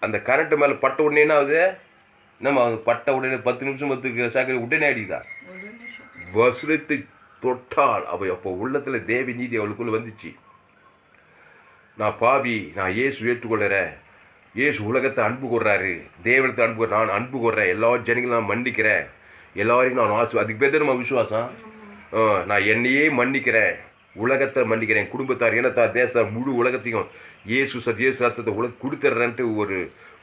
அந்த கரண்ட்டு மேலே பட்ட உடனே என்ன ஆகுது? நம்ம பட்ட உடனே 10 நிமிஷம் 10 செகண்ட் உடனே அடிக்குதா? வஸ்திரத்தை தொட்டால் அப்போ உள்ளத்தில் தேவி நீதி அவளுக்குள்ள வந்துச்சு. நான் பாவி, நான் இயேசு ஏற்றுக்கொள்கிறேன். இயேசு உலகத்தை அன்பு கொள்றாரு, தேவனத்தை அன்பு, நான் அன்பு கொள்றேன், எல்லா ஜனங்களும் நான் மன்னிக்கிறேன், எல்லாரையும் நான் அதுக்கு பேர் நம்ம விசுவாசம். நான் என்னையே மன்னிக்கிறேன், உலகத்தை மன்னிக்கிறேன், குடும்பத்தார், இனத்தார், தேசத்தார், முழு உலகத்தையும் இயேசு ரத்தத்தை கொடுத்துட்றேன்ட்டு ஒரு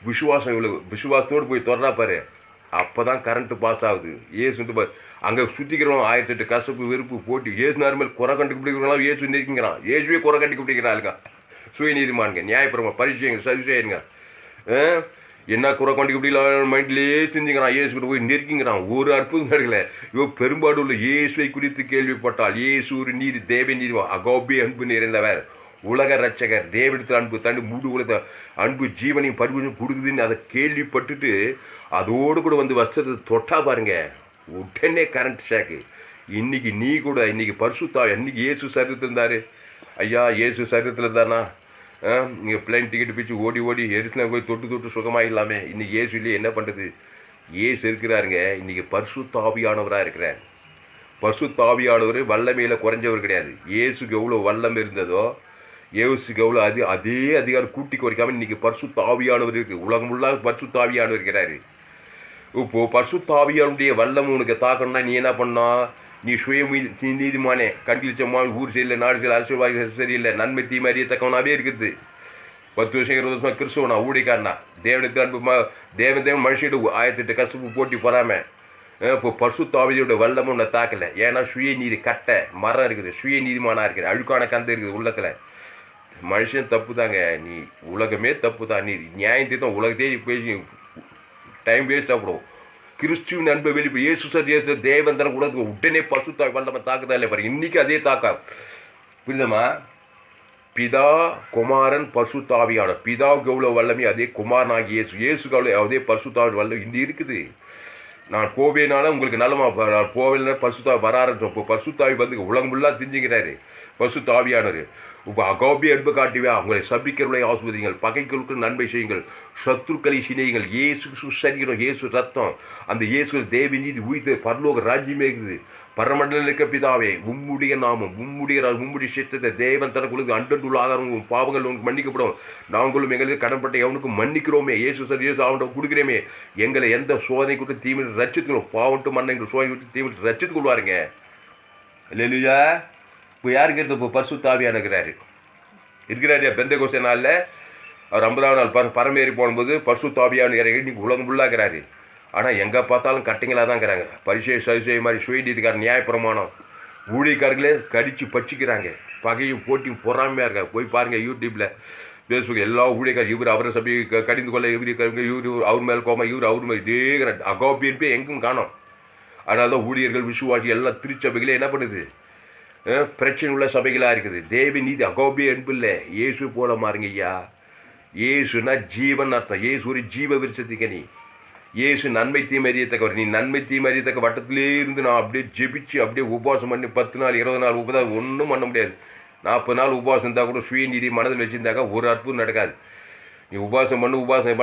விசுவாசம். இவ்வளவு விசுவாசத்தோடு போய் தொடரா பாரு. அப்போ தான் கரண்ட்டு பாஸ் ஆகுது. இயேசு பாரு அங்கே சுற்றிக்கிறோம் 1008 கசப்பு வெறுப்பு போட்டி. இயேசு நார்மல் குறை கண்டுபிடிக்கிறோம். இயேசு நெருக்கிறான். இயேசுவே குறை கண்டுபிடிக்கிறாளுங்க. சுயநீதிமானுங்க, நியாயப்பிரமா, பரிச்சயங்க, சதிசேயனுங்க. என்ன குறை கண்டுபிடிக்கலாம் மைண்ட்லேயே செஞ்சுக்கிறான். இயேசு கிட்ட போய் நெருக்கிங்கிறான். ஒரு அற்புதம் கிடைக்கல. இவ பெரும்பாடு உள்ள இயேசுவை குறித்து கேள்விப்பட்டால் இயேசு ஒரு நீதி தேவ நீதி அகோபி அன்பு நிறைந்தவர், உலக ரட்சகர், தேவனத்தில் அன்பு தண்டு மூடு உலக அன்பு ஜீவனையும் பரிபூஜம் கொடுக்குதுன்னு அதை கேள்விப்பட்டுட்டு அதோடு கூட வந்து வஸ்திரத்தை தொட்டா பாருங்க, உடனே கரண்ட் ஷாக்கு. இன்னைக்கு நீ கூட இன்னைக்கு பரிசுத்தாவி இன்னைக்கு இயேசு சரீரத்தில் இருந்தாரு. ஐயா இயேசு சரீரத்தில் இருந்தானா நீங்கள் பிளைன் டிக்கெட் பிடிச்சி ஓடி ஓடி எரிசலம் போய் தொட்டு சுகமாயிடலாமே. இன்னைக்கு இயேசு இல்லையே என்ன பண்ணுறது? இயேசு இருக்கிறாருங்க. இன்னைக்கு பரிசுத்தாவியானவராக இருக்கிறார். பரிசுத்தாவியானவர் வல்லமையில் குறைஞ்சவர் கிடையாது. இயேசுக்கு எவ்வளோ வல்லம் இருந்ததோ இயேசுக்கு எவ்வளோ அதே அதிகாரம் கூட்டி குறைக்காமல் இன்னைக்கு பரிசுத்தாவியானவர் இருக்குது. உலகம் ஃபுல்லாக பரிசுத்தாவியானவர் இருக்கிறாரு. இப்போ பரிசுத்தாவியானுடைய வல்லம் உனக்கு தாக்கணும்னா நீ என்ன பண்ணா? நீ நீதிமானே கண்டிச்சம்மா ஊர் சரியில்லை, நாடு சரி, அரசியல்வாதி சரியில்லை, நன்மை தீமை அறியத்தக்கவனாவே இருக்குது. 10 வருஷம் 20 வருஷமா கிறிஸ்துவனா ஊழிக்காரனா தேவனுக்கு அன்பு தேவன் மனுஷிட்டு 1008 கஷ்டப்பு போட்டி போறாம. இப்போ பரிசுத்தாவியோட வல்லமும் உன்னை தாக்கலை. ஏன்னா சுயநீதி கட்டை மரம் இருக்குது, சுயநீதிமானா இருக்குது, அழுக்கான கந்தை இருக்குது உள்ளத்தில். மனுஷன் தப்பு தாங்க. நீ உலகமே தப்பு தான். நீ நியாயம் தீர்த்தம் உலகத்தையே நீ பேசி டைம் வேஸ்ட் ஆகணும். கிறிஸ்துவின் அன்பை வெளிப்பு இயேசு சார் இயேசு தேவன் தனக்கு உலகத்துக்கு உடனே பரிசுத்தாவி வல்லமை தாக்குதா இல்லை பாருங்க. இன்னைக்கு அதே தாக்கா புரியுதமா? பிதா குமாரன் பரிசுத்தாவியான பிதாவுக்கு எவ்வளோ வல்லமே அதே குமாரனாகி இயேசுக்கு அவ்வளோ அதே பரிசுத்தாவி வல்லம் இன்னும் இருக்குது. நான் போவேனால உங்களுக்கு நல்லமா போவேல பரிசுத்தாவி வர ஆரம்பிச்சோம். இப்போ பரிசுத்தாவி வந்து உலகம் ஃபுல்லாக தெரிஞ்சுக்கிறாரு பரிசுத்தாவியானவர். இப்போ அகாபிய அன்பு காட்டுவே அவங்களை சபிக்கிறவர்களை ஆஸ்வதிங்கள், பகைகளுக்கு நன்மை செய்யுங்கள், சத்துருக்களை சினையுங்கள். இயேசு சரீரம் இயேசு ரத்தம் அந்த இயேசு தேவி நீதி உயிர்த்து பரலோக ராஜ்யமே இருக்குது. பரமண்டல இருக்க பிதாவே உம்முடைய நாமம் உம்முடைய சித்தத்தை தேவன் தனக்கு அன்றுள்ள ஆதாரம் பாவங்கள் உங்களுக்கு மன்னிக்கப்படும். நாங்களும் எங்களுக்கு கடன்பட்ட எவனுக்கும் மன்னிக்கிறோமே. இயேசு சார் இயேசு அவன் கொடுக்குறேமே. எங்களை எந்த சோதனை கொடுத்து தீமையில் ரச்சித்துக்கணும். பாவட்டு மண்ணை எங்கள் சோதனை கொடுத்து தீமையில் ரச்சித்து கொள்வாருங்க. இல்லையா? இப்போ யாருக்கு இருந்து இப்போ பரிசுத்தாவியா இருக்கிறாரு பெந்தேகோஸ்தே நாளில் அவர் 50ஆவது நாள் பரமேறி போகும்போது பரிசுத்தாவியான இறங்கி இன்னைக்கு உலகம் ஃபுல்லாக இருக்கிறாரு. ஆனால் எங்கே பார்த்தாலும் கட்டிங்களாக தான் இருக்கிறாங்க. பரிசை சதுசை மாதிரி சுயநீதிக்காரன் நியாயப்பிரமாணம் ஊழியக்காரர்களே கடிச்சு பச்சிக்கிறாங்க. பகையும் போட்டியும் பொறாமையாக இருக்காங்க. போய் பாருங்கள் யூடியூப்பில் ஃபேஸ்புக் எல்லா ஊழியக்காரர் இவர் அவரை சபை கடிந்து கொள்ள இவர் அவர் மேல் கோமா இவர் அவர் மேல் இதே அகாபியன் போய் எங்கும் காணும். அதனால தான் ஊழியர்கள் விசுவாசி எல்லாம் திருச்சபைகளே என்ன பண்ணுது? பிரச்சனை உள்ள சபைகளாக இருக்குது. தேவி நீதி அகாபிய அன்பு இல்லை. இயேசு போல மாறுங்க ஐயா. இயேசுனா ஜீவன் அர்த்தம். இயேசு ஒரு ஜீவ விருட்சத்துக்கு நீ இயேசு நன்மை தீமை அறியத்தக்கவர். நீ நன்மை தீமை அறியத்தக்க வட்டத்திலே இருந்து நான் அப்படியே ஜெபிச்சு அப்படியே உபவாசம் பண்ணி 10 நாள் 20 நாள் உபவாசம் ஒன்றும் பண்ண முடியாது. 40 நாள் உபவாசம் இருந்தால் கூட சுயநீதி மனதில் வச்சுருந்தாக்கா ஒரு அற்புதம் நடக்காது. நீ உபவாசம்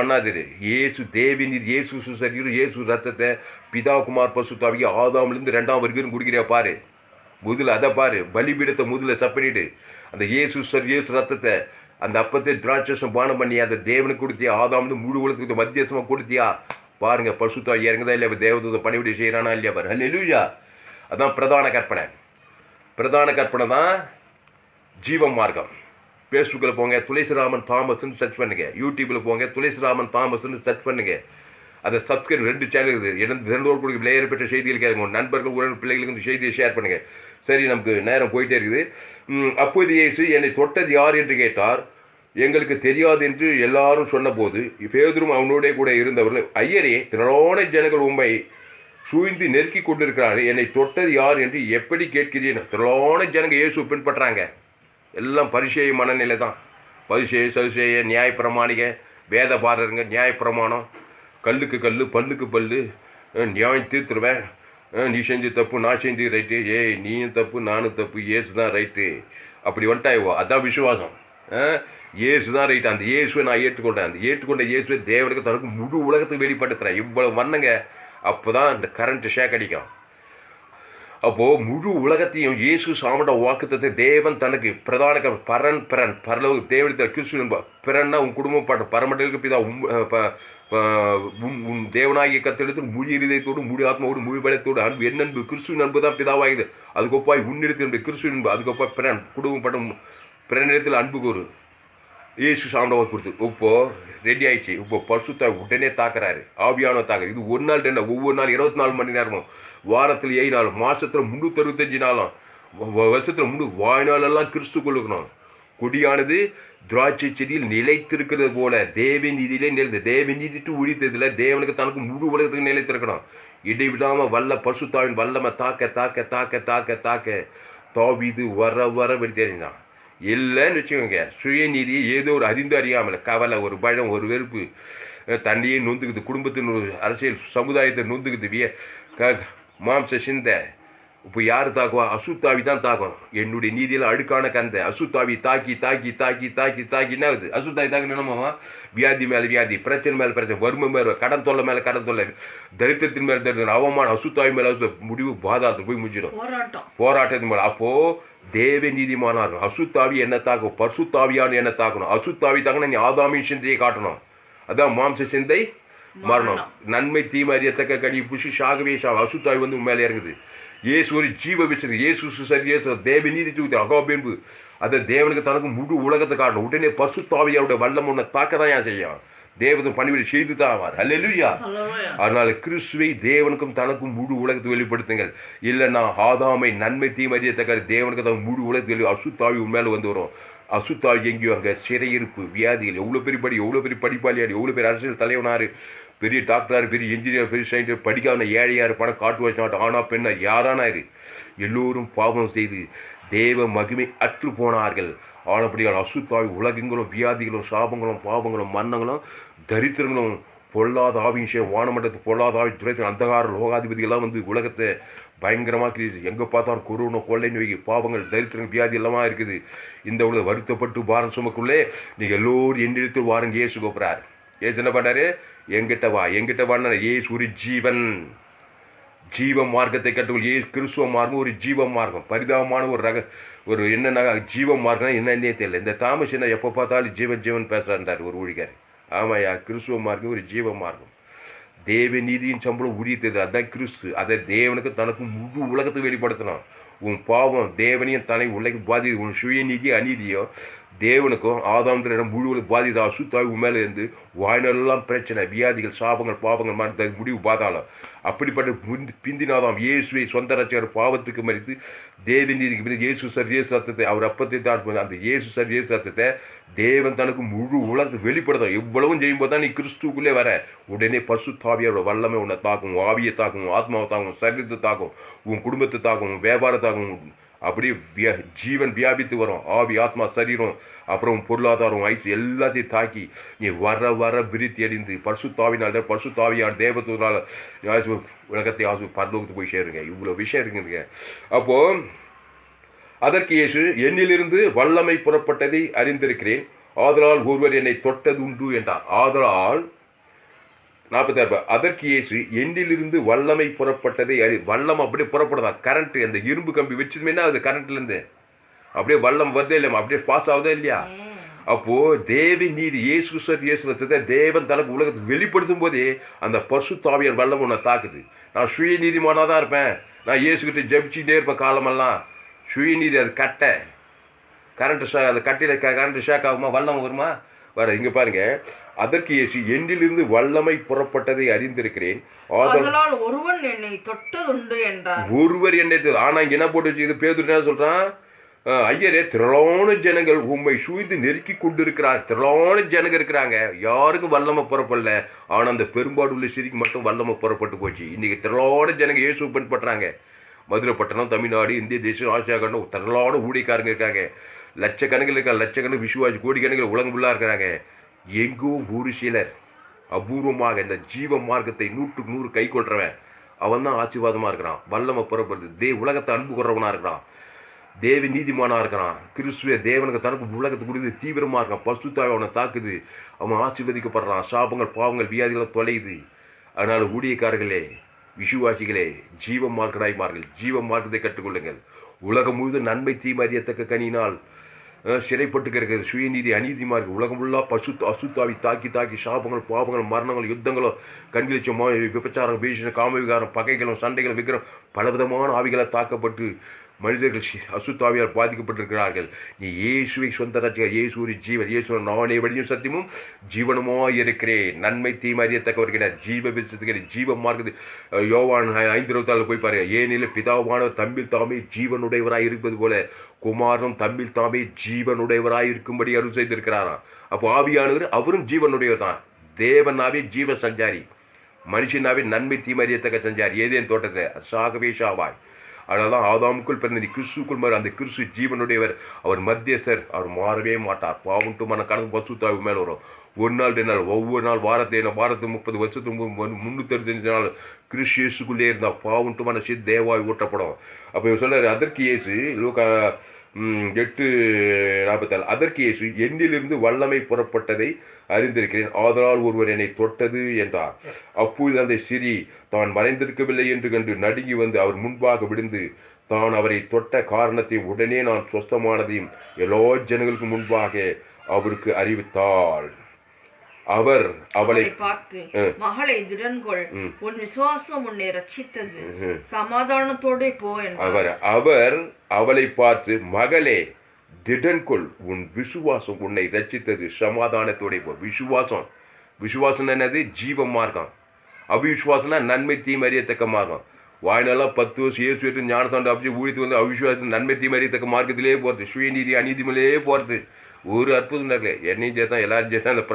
பண்ணாது. இயேசு தேவி நீதி இயேசு சரீரம் இயேசு ரத்தத்தை பிதா குமார் பரிசுத்தாவிய ஆதாம்லேருந்து 2ஆம் வரைக்கும் குடிக்கிறியா பாரு. முதல்ல அதை பாரு. பலிபீடத்தை முதல்ல சப்பனிட்டு அந்த இயேசு ரத்தத்தை அந்த அப்பத்தை திராட்சம் பானம் பண்ணி அந்த தேவனுக்கு கொடுத்தியா? ஆதாம்னு முழு உலகத்துக்கு மத்தியசமாக கொடுத்தியா? பாருங்க பரிசுத்தாவி இறங்குதா இல்லையா? தேவதூத பணிவிடை செய்யறானா இல்லையா பாரு. அல்லேலூயா. அதான் பிரதான கற்பனை தான் ஜீவ மார்க்கம். ஃபேஸ்புக்கில் போங்க துளசிராமன் தாமஸ்ன்னு சர்ச் பண்ணுங்க. யூடியூப்பில் போங்க துளசிராமன் தாமஸ்ன்னு சர்ச் பண்ணுங்க. அதை சப்ஸ்கிரைப் 2 சேனல் இருக்குது. 2 கொடுக்க பிளேயர் பெற்ற செய்திகள் கேட்குங்க. நண்பர்கள் உடனே பிள்ளைகளுக்கு இந்த செய்தியை ஷேர் பண்ணுங்க. சரி, நமக்கு நேரம் போயிட்டே இருக்குது. அப்போது இயேசு என்னை தொட்டது யார் என்று கேட்டார். எங்களுக்கு தெரியாது என்று எல்லாரும் சொன்ன போது பேதுரும் அவனோட கூட இருந்தவர்கள் ஐயரே திரளான ஜனங்கள் உம்மை சூழ்ந்து நெருக்கி கொண்டிருக்கிறார்கள், என்னை தொட்டது யார் என்று எப்படி கேட்கிறீன்? திரளான ஜனங்கள் இயேசு பின்பற்றாங்க. எல்லாம் பரிசேய மனநிலை தான். பரிசேய சதுசேய நியாயப்பிரமாணிக வேத பாரருங்க நியாயப்பிரமாணம். கல்லுக்கு கல் பல்லுக்கு பல்லு நியாயம் தீர்த்துருவேன். நீ செஞ்சு தப்பு நான் செஞ்சு ரைட்டு, நீயும் தப்பு நானும் தப்பு, இயேசு தான் ரைட்டு. அப்படி வந்துட்டாயோ அதான் விசுவாசம். இயேசு தான் ரைட்டு. அந்த இயேசுவை நான் ஏற்றுக்கொண்டேன். அந்த ஏற்றுக்கொண்ட இயேசுவை தேவனுக்கு தனக்கு முழு உலகத்துக்கு வெளிப்படுத்துறேன். இவ்வளவு வந்தங்க அப்போ தான் இந்த கரண்ட் ஷேக் அடிக்கும். அப்போது முழு உலகத்தையும் இயேசு சாமட வாக்குத்தத்தை தேவன் தனக்கு பிரதான பரன் பரலோக தேவனத்தில் கிறிஸ்து பிறன்னா உன் குடும்பம் பாட்டு பரமண்டலுக்கு பிதா உன் தேவனாகிய கத்தெடுத்து முழு இருதயத்தோடு முழு ஆத்மாவோடு முழு பலத்தோடு அன்பு என் அன்பு கிறிஸ்துவின் அன்பு தான் பிதாவாகுது. அதுக்கொப்பாய் உன்னிடத்தில் கிறிஸ்துவின் அன்பு அதுக்கொப்பா பிறன் குடும்பம் பட்டம் பிறனிடத்தில் அன்பு கூறு இயேசு சாமடவை கொடுத்து இப்போ ரெடி ஆயிடுச்சு. இப்போ பரிசுத்த உடனே தாக்குறாரு. ஆவியான தாக்குறாரு. இது ஒரு நாள் 2 ஒவ்வொரு நாள் 24 மணி நேரமும் வாரத்தில் 7 நாள் மாசத்துல 365 நாளும் வருஷத்துல 3 வாழ்நாளெல்லாம் கிறிஸ்து கொள்ளுக்கணும். கொடியானது திராட்சை செடியில் நிலைத்திருக்கிறது போல தேவன் நீதியிலே நிலைத்து தேவன் நீதிட்டு உழித்ததுல தேவனுக்கு தனக்கு முழு உலகத்துக்கு நிலைத்திருக்கணும். இடைவிடாம வல்ல பரிசுத்தாவின் வல்லமை தாக்க தாக்க தாக்க தாக்க தாக்க தாவீது வர வெடித்தேறினான். இல்லைன்னு வச்சுக்கோங்க. சுயநீதியை ஏதோ ஒரு அறிந்து அறியாமல் கவலை ஒரு பயம் ஒரு வெறுப்பு தண்ணியே நொந்துக்குது, குடும்பத்தின் அரசியல் சமுதாயத்தை நொந்துக்குது, மாம்ச சிந்தை இப்போ யார் தாக்குவா? அசுத்தாவி தான் தாக்கும். என்னுடைய நீதியில் அழுக்கான கந்த அசுத்தாவி தாக்கி தாக்கி தாக்கி தாக்கி தாக்கி என்ன ஆகுது? அசுத்தாவி தாக்கி என்னமாவா? வியாதி மேலே வியாதி, பிரச்சனை மேலே பிரச்சனை, வறுமை மேலே, கடன் தொல்லை மேலே கடன் தொல்லை, தரித்திரத்தின் மேலே தரித்திரம், அவமானம், அசுத்தாவி மேலே முடிவு பாதாளத்துக்கு போய் முடிச்சிடும். போராட்டத்தின் மேலே. அப்போ தேவ நீதிமானார் அசுத்தாவி என்ன தாக்கும்? பரிசுத்தாவியான என்ன தாக்கணும்? அசுத்தாவி தாக்கணும். நீ ஆதாமின் சிந்தையை காட்டணும். அதான் மாம்ச சிந்தை மரணம். நன்மை தீமை அறியத்தக்க கனி புஷி சாகவே அசுத்தாவி வந்து மேலே இறங்குது. இயேசு ஒரு ஜீவ விசேஷம். இயேசு சரி தேவ நீதி தூக்கி அகாபேன்பு அதை தேவனுக்கு தனக்கு முழு உலகத்தை காட்டணும். உடனே பரிசுத்தாவியாருடைய வல்லம் உன்னை தாக்க தான் ஏன் செய்யும்? தேவதன் பணிவிடை செய்து தான் ஆவார். அல்லேலூயா. அதனால கிறிஸ்துவை தேவனுக்கும் தனக்கும் முழு உலகத்தை வெளிப்படுத்துங்கள். இல்லைன்னா ஆதாமை நன்மை தீமை அறியத்தக்க தேவனுக்கு தனக்கு முழு உலகத்தை அசுத்தாவி உண்மையில வந்து வரும். அசுத்தாவி எங்கேயோ அங்கே சிறையிருப்பு, வியாதிகள், எவ்வளோ பெரிய எவ்வளோ பெரிய படிப்பாளியார், எவ்வளோ பெரிய அரசியல் தலைவனார், பெரிய டாக்டர், பெரிய இன்ஜினியர், பெரிய சயின்டிஸ்ட், படிக்காத ஏழையார், பணம் காட்டு வச்சாட்டம், ஆனா பெண்ணா யாரானாரு எல்லோரும் பாவம் செய்து தேவ மகிமை அற்று போனார்கள். ஆனப்படியால் அசுத்தாவி உலகங்களும் வியாதிகளும் சாபங்களும் பாவங்களும் மரணங்களும் தரித்திரங்களும் பொல்லாத ஆவியும் வானமண்டலத்து பொல்லாத ஆவி துறைத்தின் அந்தகார லோகாதிபதிகள்லாம் வந்து உலகத்தை பயங்கரமாக கிரிச்சு. எங்கே பார்த்தாலும் கொரோனா கொள்ளை நோய் பாவங்கள் தரித்திரம் வியாதி எல்லாமா இருக்குது. இந்த உலக வருத்தப்பட்டு பாரம் சுமக்குள்ளே நீங்கள் எல்லோரும் எண்ணெடுத்து வாருங்க. இயேசு கூப்பிட்றாரு. ஏசு என்ன பண்ணாரு? எங்கிட்ட வா, எங்கிட்ட வான்னா ஏசு ஒரு ஜீவன், ஜீவ மார்க்கத்தை கற்றுக்கொள். ஏசு கிறிஸ்துவ மார்க்கம் ஒரு ஜீவ மார்க்கம். பரிதாபமான ஒரு என்னென்ன ஜீவ மார்க்கம் என்னன்னே தெரியல. இந்த தாமஸ் என்ன எப்போ பார்த்தாலும் ஜீவன் பேசுறான்றார் ஒரு ஊழியர். ஆமாயா, கிறிஸ்துவ மார்க்கம் ஒரு ஜீவ மார்க்கம். தேவ நீதியின் சம்பளம் உரியத்தது. அதான் கிறிஸ்து. அதை தேவனுக்கு தனக்கு முழு உலகத்தை வெளிப்படுத்தணும். உன் பாவம் தேவனையும் தனி உலக பாதிது. உன் சுய நீதியோ அநீதியோ தேவனுக்கும் ஆதாம்ன்ற முழு பாதிதா அசுத்தாவி மேலே இருந்து வாய்நெல்லாம் பிரச்சனை, வியாதிகள், சாபங்கள், பாவங்கள் மாதிரி முடிவு பாதாளம். அப்படிப்பட்ட பிந்தினாதாம் இயேசுவை சொந்த ரட்சகர் பாவத்துக்கு மறித்து தேவ நீதிக்கு இயேசு சர் இயேசு ரத்தத்தை அவர் அப்பத்தை தான் அந்த இயேசு சர் இயேசு ரத்தத்தை தேவன் தனக்கு முழு உலகத்தை வெளிப்படுத்தும். எவ்வளவும் செய்யும்போது தான் நீ கிறிஸ்துக்குள்ளே வர. உடனே பரிசுத்தாவியோட வல்லமை உன்னை தாக்கும், ஆவியை தாக்கும், ஆத்மாவை தாக்கும், சரீரத்தை தாக்கும், உன் குடும்பத்தை தாக்கும், வியாபாரத்தாக்கும். அப்படி ஜீவன் வியாபித்து வரும். ஆவி, ஆத்மா, சரீரம், அப்புறம் பொருளாதாரம், ஐத்து எல்லாத்தையும் தாக்கி நீ வர வர விருத்தி அடைந்து பரிசுத்தாவினால பரிசுத்தாவியார் தேவத்தினால உலகத்தை பரலோகத்துக்கு போய் சேருங்க. இவ்வளோ விஷயம் இருக்குங்க. அப்போ அதற்கு இயேசு என்னிலிருந்து வல்லமை புறப்பட்டதை அறிந்திருக்கிறேன், ஆதலால் ஒருவர் என்னை தொட்டது உண்டு என்றார். ஆதலால் 46 அதற்கு இயேசு என்னிலிருந்து வல்லமை புறப்பட்டதை வல்லம் அப்படியே புறப்படுதா? கரண்ட் அந்த இரும்பு கம்பி வச்சதுமேனா அது கரண்ட்ல இருந்து அப்படியே வல்லம் வருதே இல்லையா? அப்படியே பாஸ் ஆகுதா இல்லையா? அப்போ தேவ நீதி இயேசு இயேசு தேவன் தனக்கு உலகத்தை வெளிப்படுத்தும் போதே அந்த பரிசுத்தாவியார் வல்லம் உன்னை தாக்குது. நான் சுய நீதிமானாதான் இருப்பேன், நான் இயேசுகிட்ட ஜபிச்சுட்டே இருப்பேன் காலமெல்லாம். சுயநீதி அது கட்டை கரண்ட் அந்த கட்டையில் கரண்ட் ஷேக் ஆகுமா? வல்லம் வருமா? வர. இங்க பாருங்க, அதற்கு இயேசு என்னிலிருந்து வல்லமை புறப்பட்டதை அறிந்திருக்கிறேன், ஆதலால் ஒருவன் என்னை தொட்டதுண்டு என்றார். ஒருவர் என்னை. ஆனா இங்க என்ன போட்டு வச்சு பேதுரு என்ன சொல்றான்? ஐயரே, திரளான ஜனங்கள் உம்மை சூழ்ந்து நெருக்கி கொண்டு இருக்கிறார். திரளான ஜனங்க இருக்கிறாங்க, யாருக்கும் வல்லமை புறப்படல. ஆனா அந்த பெரும்பாடு உள்ள சிரிக்கு மட்டும் வல்லமை புறப்பட்டு போச்சு. இன்னைக்கு திரளான ஜனங்க இயேசு பின்பற்றாங்க. மதுரை பட்டணம், தமிழ்நாடு, இந்திய தேசம், ஆசியா கண்டம் திரளான ஊழியக்காரங்க இருக்காங்க. லட்சக்கணக்கில் இருக்காங்க, லட்சக்கணக்கு விசுவாசி, கோடிக்கணக்கில் உலகம் ஃபுல்லாக இருக்கிறாங்க. எங்கோ ஒரு சிலர் அபூர்வமாக இந்த ஜீவ மார்க்கத்தை 100க்கு 100 கை கொள்றவன் அவன் தான் ஆசீர்வாதமாக இருக்கிறான். வல்லமை புறப்படுது. உலகத்தை அன்பு கொள்றவனாக இருக்கிறான், தேவ நீதிமானாக இருக்கிறான். கிறிஸ்துவ தேவனுக்கு தனக்கு உலகத்தை கொடுத்து தீவிரமாக இருக்கான். பசுத்தாவை அவனை தாக்குது, அவன் ஆசீர்வதிக்கப்படுறான். சாபங்கள், பாவங்கள், வியாதிகளை தொலையுது. அதனால ஊழியக்காரர்களே, விசுவாசிகளே, ஜீவ மார்க்கடாய்மார்கள், ஜீவ மார்க்கத்தை கற்றுக்கொள்ளுங்கள். உலகம் முழுவதும் நன்மை தீமை அறியத்தக்க கனியினால் சிறைப்பட்டு இருக்கிறது சுயநீதி அநீதிமா இருக்கு. உலகம் ஃபுல்லாக அசுத்தாவி தாக்கி தாக்கி சாபங்கள், பாவங்கள், மரணங்கள், யுத்தங்களும், கண்களிச்சம், விபச்சாரம், பேசின காமவிகாரம், பகைகளும், சண்டைகளும், விக்கிரம், பலவிதமான ஆவிகளை தாக்கப்பட்டு மனிதர்கள் அசுத்தாவியால் பாதிக்கப்பட்டிருக்கிறார்கள். நீ இயேசுவை சொந்த ரட்சகர், இயேசு ஒரு ஜீவன், இயேசு நானே வழியும் சத்தியமும் ஜீவனமாய் இருக்கிறேன். நன்மை தீமை அறியத்தக்கவர்கிற ஜீவ விசுகிற ஜீவ மார்க்கத்து யோவான் 5:24 போய் பாருங்க. ஏனில பிதாவானவர் தம்மில் தாமே ஜீவனுடையவராய் இருப்பது போல குமாரனும் தம்மில் தாமே ஜீவனுடையவராய் இருக்கும்படி அருள் செய்திருக்கிறாராம். அப்போ ஆவியானவர் அவரும் ஜீவனுடையவர் தான். தேவனாவே ஜீவ சஞ்சாரி, மனுஷனாவே நன்மை தீமை அறியத்தக்க சஞ்சாரி. ஏதேன் தோட்டத்தை சாகவே சாவாய். அதனால்தான் ஆதாமுக்குள் பிறந்த நீ கிறிஸ்துக்குள் மாறு. அந்த கிறிஸ்து ஜீவனுடையவர், அவர் மத்தியஸ்தர், அவர் மாறவே மாட்டார். பாவம் மன கணக்கு பசுத்தாவி மேலே வரும். ஒரு நாள் 2 நாள், ஒவ்வொரு நாள் வாரத்துக்கு 30 வருஷத்துக்கு 365 நாள் கிறிஸ்து இயேசுக்குள்ளே இருந்தால் பாவண்டுமான செய்தி தேவாய் ஊற்றப்படும். அப்போ இவர் சொல்றாரு, அதற்கு இயேசு லூக்கா 8:44, அதற்கு இயேசு என்னிலிருந்து வல்லமை புறப்பட்டதை அறிந்திருக்கிறேன், ஆதலால் ஒருவர் என்னை தொட்டது என்றார். அப்போது அந்த சிறி தான் மறைந்திருக்கவில்லை என்று கண்டு நடுங்கி வந்து அவர் முன்பாக விழுந்து தான் அவரை தொட்ட காரணத்தையும் உடனே நான் சொஸ்தமானதையும் எல்லா ஜனங்களுக்கு முன்பாக அவருக்கு அறிவித்தாள். அவர் அவளை பார்த்து, மகளை திடன்கொள், உன் விசுவாசம் உன்னை ரட்சித்தது, சமாதானத்தோட போ என்றார். அவர் அவளை பார்த்து, மகளே திடன்கொள், உன் விசுவாசம் உன்னை ரட்சித்தது, சமாதானத்தோட போ. விசுவாசம் என்னது? ஜீவ மார்க்கம். அவிசுவாசம்னா நன்மை தீமை அறியத்தக்க மார்க்கம். வாய்நாளெல்லாம் 10 வருஷம் இயேசு ஞானசாண்ட அப்படி ஊழித்து வந்து அவிசுவாசம் நன்மை தீமை அறியத்தக்க மார்க்கத்திலே போகிறது, சுயநீதி அநீதிமலே போகிறது. ஒரு அற்புதம் நடக்கல. என்னையும் சேர்த்தான் எல்லாரும் சேர்த்தான் இந்த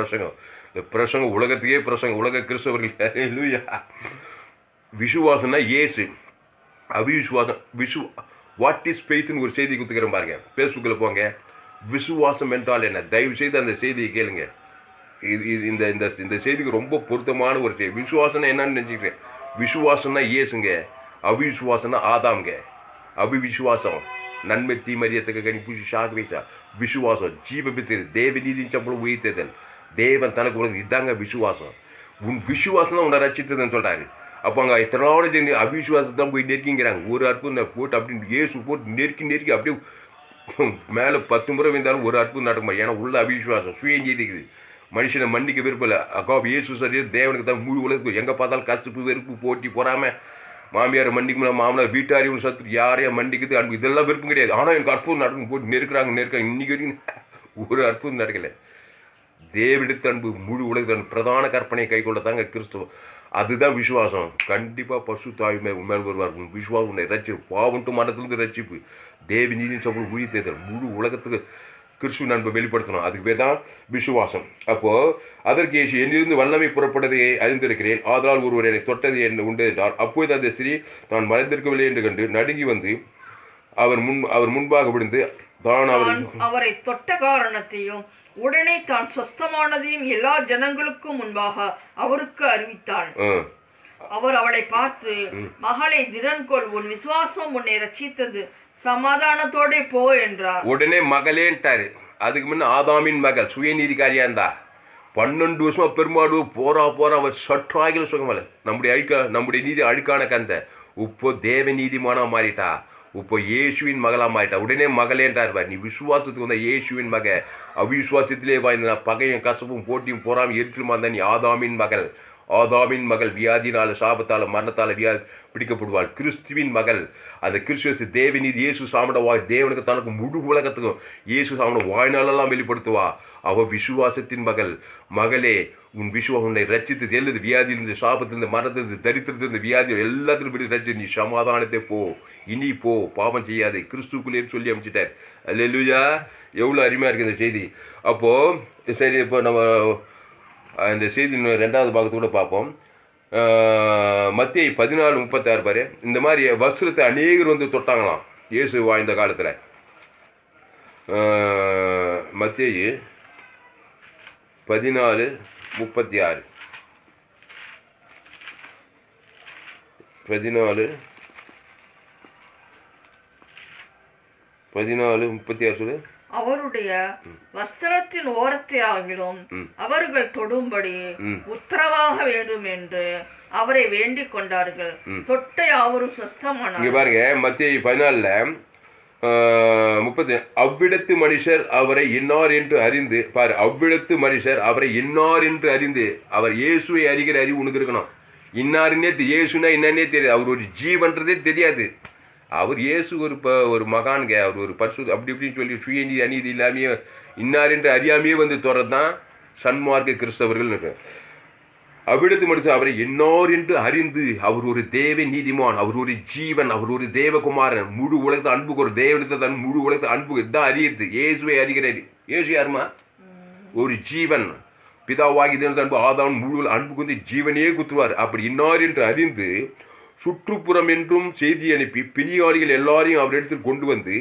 பிரசங்கம் உலகத்துக்கே பிரசங்கம், உலக கிறிஸ்தவர்கள். விசுவாசம்னா இயேசு. அவிசுவாசம் வாட் இஸ் ஃபெய்த்னு ஒரு செய்தி கொடுத்துக்கிறேன் பாருங்க, ஃபேஸ்புக்கில் போங்க. விசுவாசம் என்றால் என்ன? தயவு செய்து அந்த செய்தியை கேளுங்க. இந்த செய்திக்கு ரொம்ப பொருத்தமான ஒரு செய்தி. விசுவாசம் என்னன்னு நினச்சிக்கிறேன். விசுவாசம்னா இயேசுங்க, அவிசுவாசம்னா ஆதாம்ங்க. அவிவிசுவாசம் நன்மை தீமறியத்துக்கு கனி பூசி ஷாக் வைத்தா. விசுவாசம் ஜீவபித்திரு தேவ நீதியின் சம்பளம் உயிர்த்ததல், தேவன் தனக்கு உலகம். இதாங்க விசுவாசம். உன் விசுவாசம் தான் உன்னை ரட்சித்ததுன்னு சொல்றாரு. அப்போ அங்கே எத்தனாவது அவிசுவாசத்தான் போய் நெருக்கிங்கிறாங்க. ஒரு அற்புதம் போட்டு அப்படின்னு இயேசு போட்டு நெருக்கி அப்படியே மேலே 10 முறை வந்தாலும் ஒரு அற்புதம் நடக்குமா? ஏன்னா உள்ள அவிசுவாசம் சுயஞ்செய்திக்குது. மனுஷனை மன்னிக்க விருப்பல. அக்கா இயேசு சரி தேவனுக்கு தான் முழு உலகத்துக்கு எங்கே பார்த்தாலும் கசப்பு வெறுப்பு போட்டி போறாமல் மாமியாரை மண்டிக்க மாமனார் வீட்டாரையும் சத்து யாரையும் மண்டிக்குது அன்பு இதெல்லாம் விருப்பம் கிடையாது. ஆனால் எனக்கு அற்புதம் நடக்கும் போட்டு நெருக்கிறாங்க. இன்னைக்கு வரைக்கும் ஒரு அற்புதம் நடக்கலை. தேவனிடத்து அன்பு முழு உலகத்து பிரதான கற்பனை கை கொண்டதாங்க கிறிஸ்துவம். அதுதான் விசுவாசம். கண்டிப்பாக பசு தாய் மேல் வருவார். விசுவாசம் உன்னை ரட்சிப்பு, பாவன்ட்டு மனத்திலிருந்து ரட்சிப்பு, தேவி நீதி சம்பளம் உயிர் தேர்தல், முழு உலகத்துக்கு கிறிஸ்துவ அன்பை வெளிப்படுத்தணும். அதுக்கு பேர் தான் விசுவாசம். அப்போ அதற்கு இயேசு என்னிருந்து வல்லமை புறப்பட்டதை அறிந்திருக்கிறேன், ஆதலால் ஒருவர் என்னை தொட்டது என்ன உண்டு என்றார். அப்போது அந்த ஸ்திரீ தான் மறைந்திருக்கவில்லை என்று கண்டு நடுங்கி வந்து அவர் முன்பாக விழுந்து தான் அவரை தொட்ட காரணத்தையும் உடனே தான் சொஸ்தமானதையும் எல்லா ஜனங்களுக்கும் முன்பாக அவருக்கு அறிவித்தாள். அவர் அவளை பார்த்து, மகளை திடன்கொள், உன் விசுவாசம் உன்னை ரட்சித்தது, சமாதானத்தோட போ என்றார். உடனே மகளேன்ட்டாரு. அதுக்கு முன்ன ஆதாமின் மகள் சுயநீதிக்காரியா இருந்தா 12 வருஷமா பெருமாடு போறா அவர் சற்றாகில சுகமல்ல. நம்முடைய நீதி அழுக்கான கந்த இப்போ தேவ நீதிமானா மாறிட்டா. இப்போ இயேசுவின் மகளா மாறிட்டா. உடனே மகளேன்றார். நீ விசுவாசத்துக்கு வந்த இயேசுவின் மக, அவிசுவாசத்திலே வாய்ந்த பகையும் கசப்பும் போட்டியும் போறாம எரிச்சலுமா இருந்தா நீ ஆதாமின் மகள் வியாதினால சாபத்தால மரணத்தால பிடிக்கப்படுவாள். கிறிஸ்துவின் மகள். அந்த கிறிஸ்து தேவநீதி இயேசு சாமட வாய் தேவனுக்கு தனக்கு முழு உலகத்துக்கும் இயேசு சாமட வாய்நாளெல்லாம் வெளிப்படுத்துவா. அவ விசுவாசத்தின் மகள். மகளே உன் விசுவாசம் உன்னை ரட்சித்து எழுது வியாதியிலிருந்து சாபத்திலிருந்து மரணத்திலிருந்து தரித்திரத்திலிருந்து வியாதி எல்லாத்திலும் விட்டு ரட்சி நீ சமாதானத்தை போ, இனி போ, பாவம் செய்யாது, கிறிஸ்துக்குள்ளே சொல்லி அமைச்சிட்டார். அல்லேலூயா. எவ்வளோ அருமையாக இருக்குது இந்த செய்தி. அப்போ சரி, இப்போ நம்ம இந்த செய்தி 2வது பாகத்தோட பார்ப்போம். மத்தேயு 14:36 பாரு. இந்த மாதிரி வஸ்திரத்தை அநேகர் வந்து தொட்டாங்களாம் இயேசு வாழ்ந்த காலத்தில். மத்தேயு 14:36 சொல்லு. அவருடைய வஸ்திரத்தின் ஓரத்தை ஆகிலும் அவர்கள் தொடும்படி உத்தரவாக வேண்டும் என்று அவரை வேண்டிக் கொண்டார்கள். தொட்டை அவரும் சொஸ்தமானார். இங்க பாருங்க, மத்தேயு 14:30 அவ்விடத்து மனுஷர் அவரை இன்னார் என்று அறிந்து பாரு. அவ்விடத்து மனுஷர் அவரை இன்னார் என்று அறிந்து, அவர் இயேசுவை அறிகிற அறிவு உனக்கு இருக்கணும். இன்னாருன்னே இயேசுனா என்னன்னே தெரியாது. அவர் ஒரு ஜீவன்றதே தெரியாது. அவர் இயேசு ஒரு மகான்க, அவர் ஒரு பரிசு அப்படி இப்படின்னு சொல்லி சுயநீதி அநீதி இல்லாமையே இன்னார் என்று அறியாமையே வந்து தொடர்தான் சன்மார்க்க கிறிஸ்தவர்கள். அவ்விடத்து மனுஷன் அவரை இன்னார் என்று அறிந்து, அவர் ஒரு தேவ நீதிமான், அவர் ஒரு ஜீவன், அவர் ஒரு தேவகுமாரன், முழு உலகத்தை அன்புக்கு ஒரு தேவனத்தை தன் முழு உலகத்தை அன்புக்கு இதான் அறியுது. இயேசுவை அறிகிறாரு. இயேசு யாருமா? ஒரு ஜீவன். பிதாவாகி அன்பு ஆதாம் முழு அன்புக்கு வந்து ஜீவனையே குத்துவார். அப்படி இன்னார் என்று அறிந்து சுற்றுப்புறம் என்றும் செய்தி அனுப்பி பிணியாளிகள் எல்லாரையும் அவரிடத்தில் கொண்டு வந்து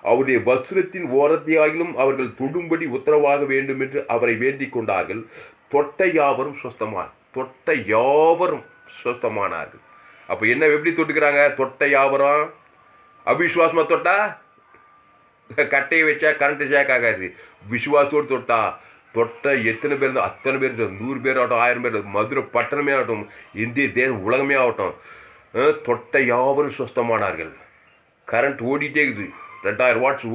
அவருடைய வஸ்திரத்தின் ஓரத்தையாகிலும் அவர்கள் தொடும்படி உத்தரவாக வேண்டும் என்று அவரை வேண்டிக் கொண்டார்கள். தொட்ட யாவரும் சொஸ்தமானார்கள். அப்போ என்ன எப்படி தொட்டுக்கிறாங்க? தொட்ட யாவரும் அவிசுவாசமாக தொட்டா கட்டையை வச்சா கரண்ட் ஷேக் ஆகாது. விசுவாசத்தோடு தொட்ட எத்தனை பேர் இருந்தால் அத்தனை பேர், 100 பேர் ஆகட்டும், 1000 பேர், மதுரை பட்டணமே ஆகட்டும், இந்திய தேசம் உலகமே ஆகட்டும், தொட்ட யாவரும் சொஸ்தமானார்கள். கரண்ட் ஓடிட்டே இருக்குது, 2000 வாட்ஸ்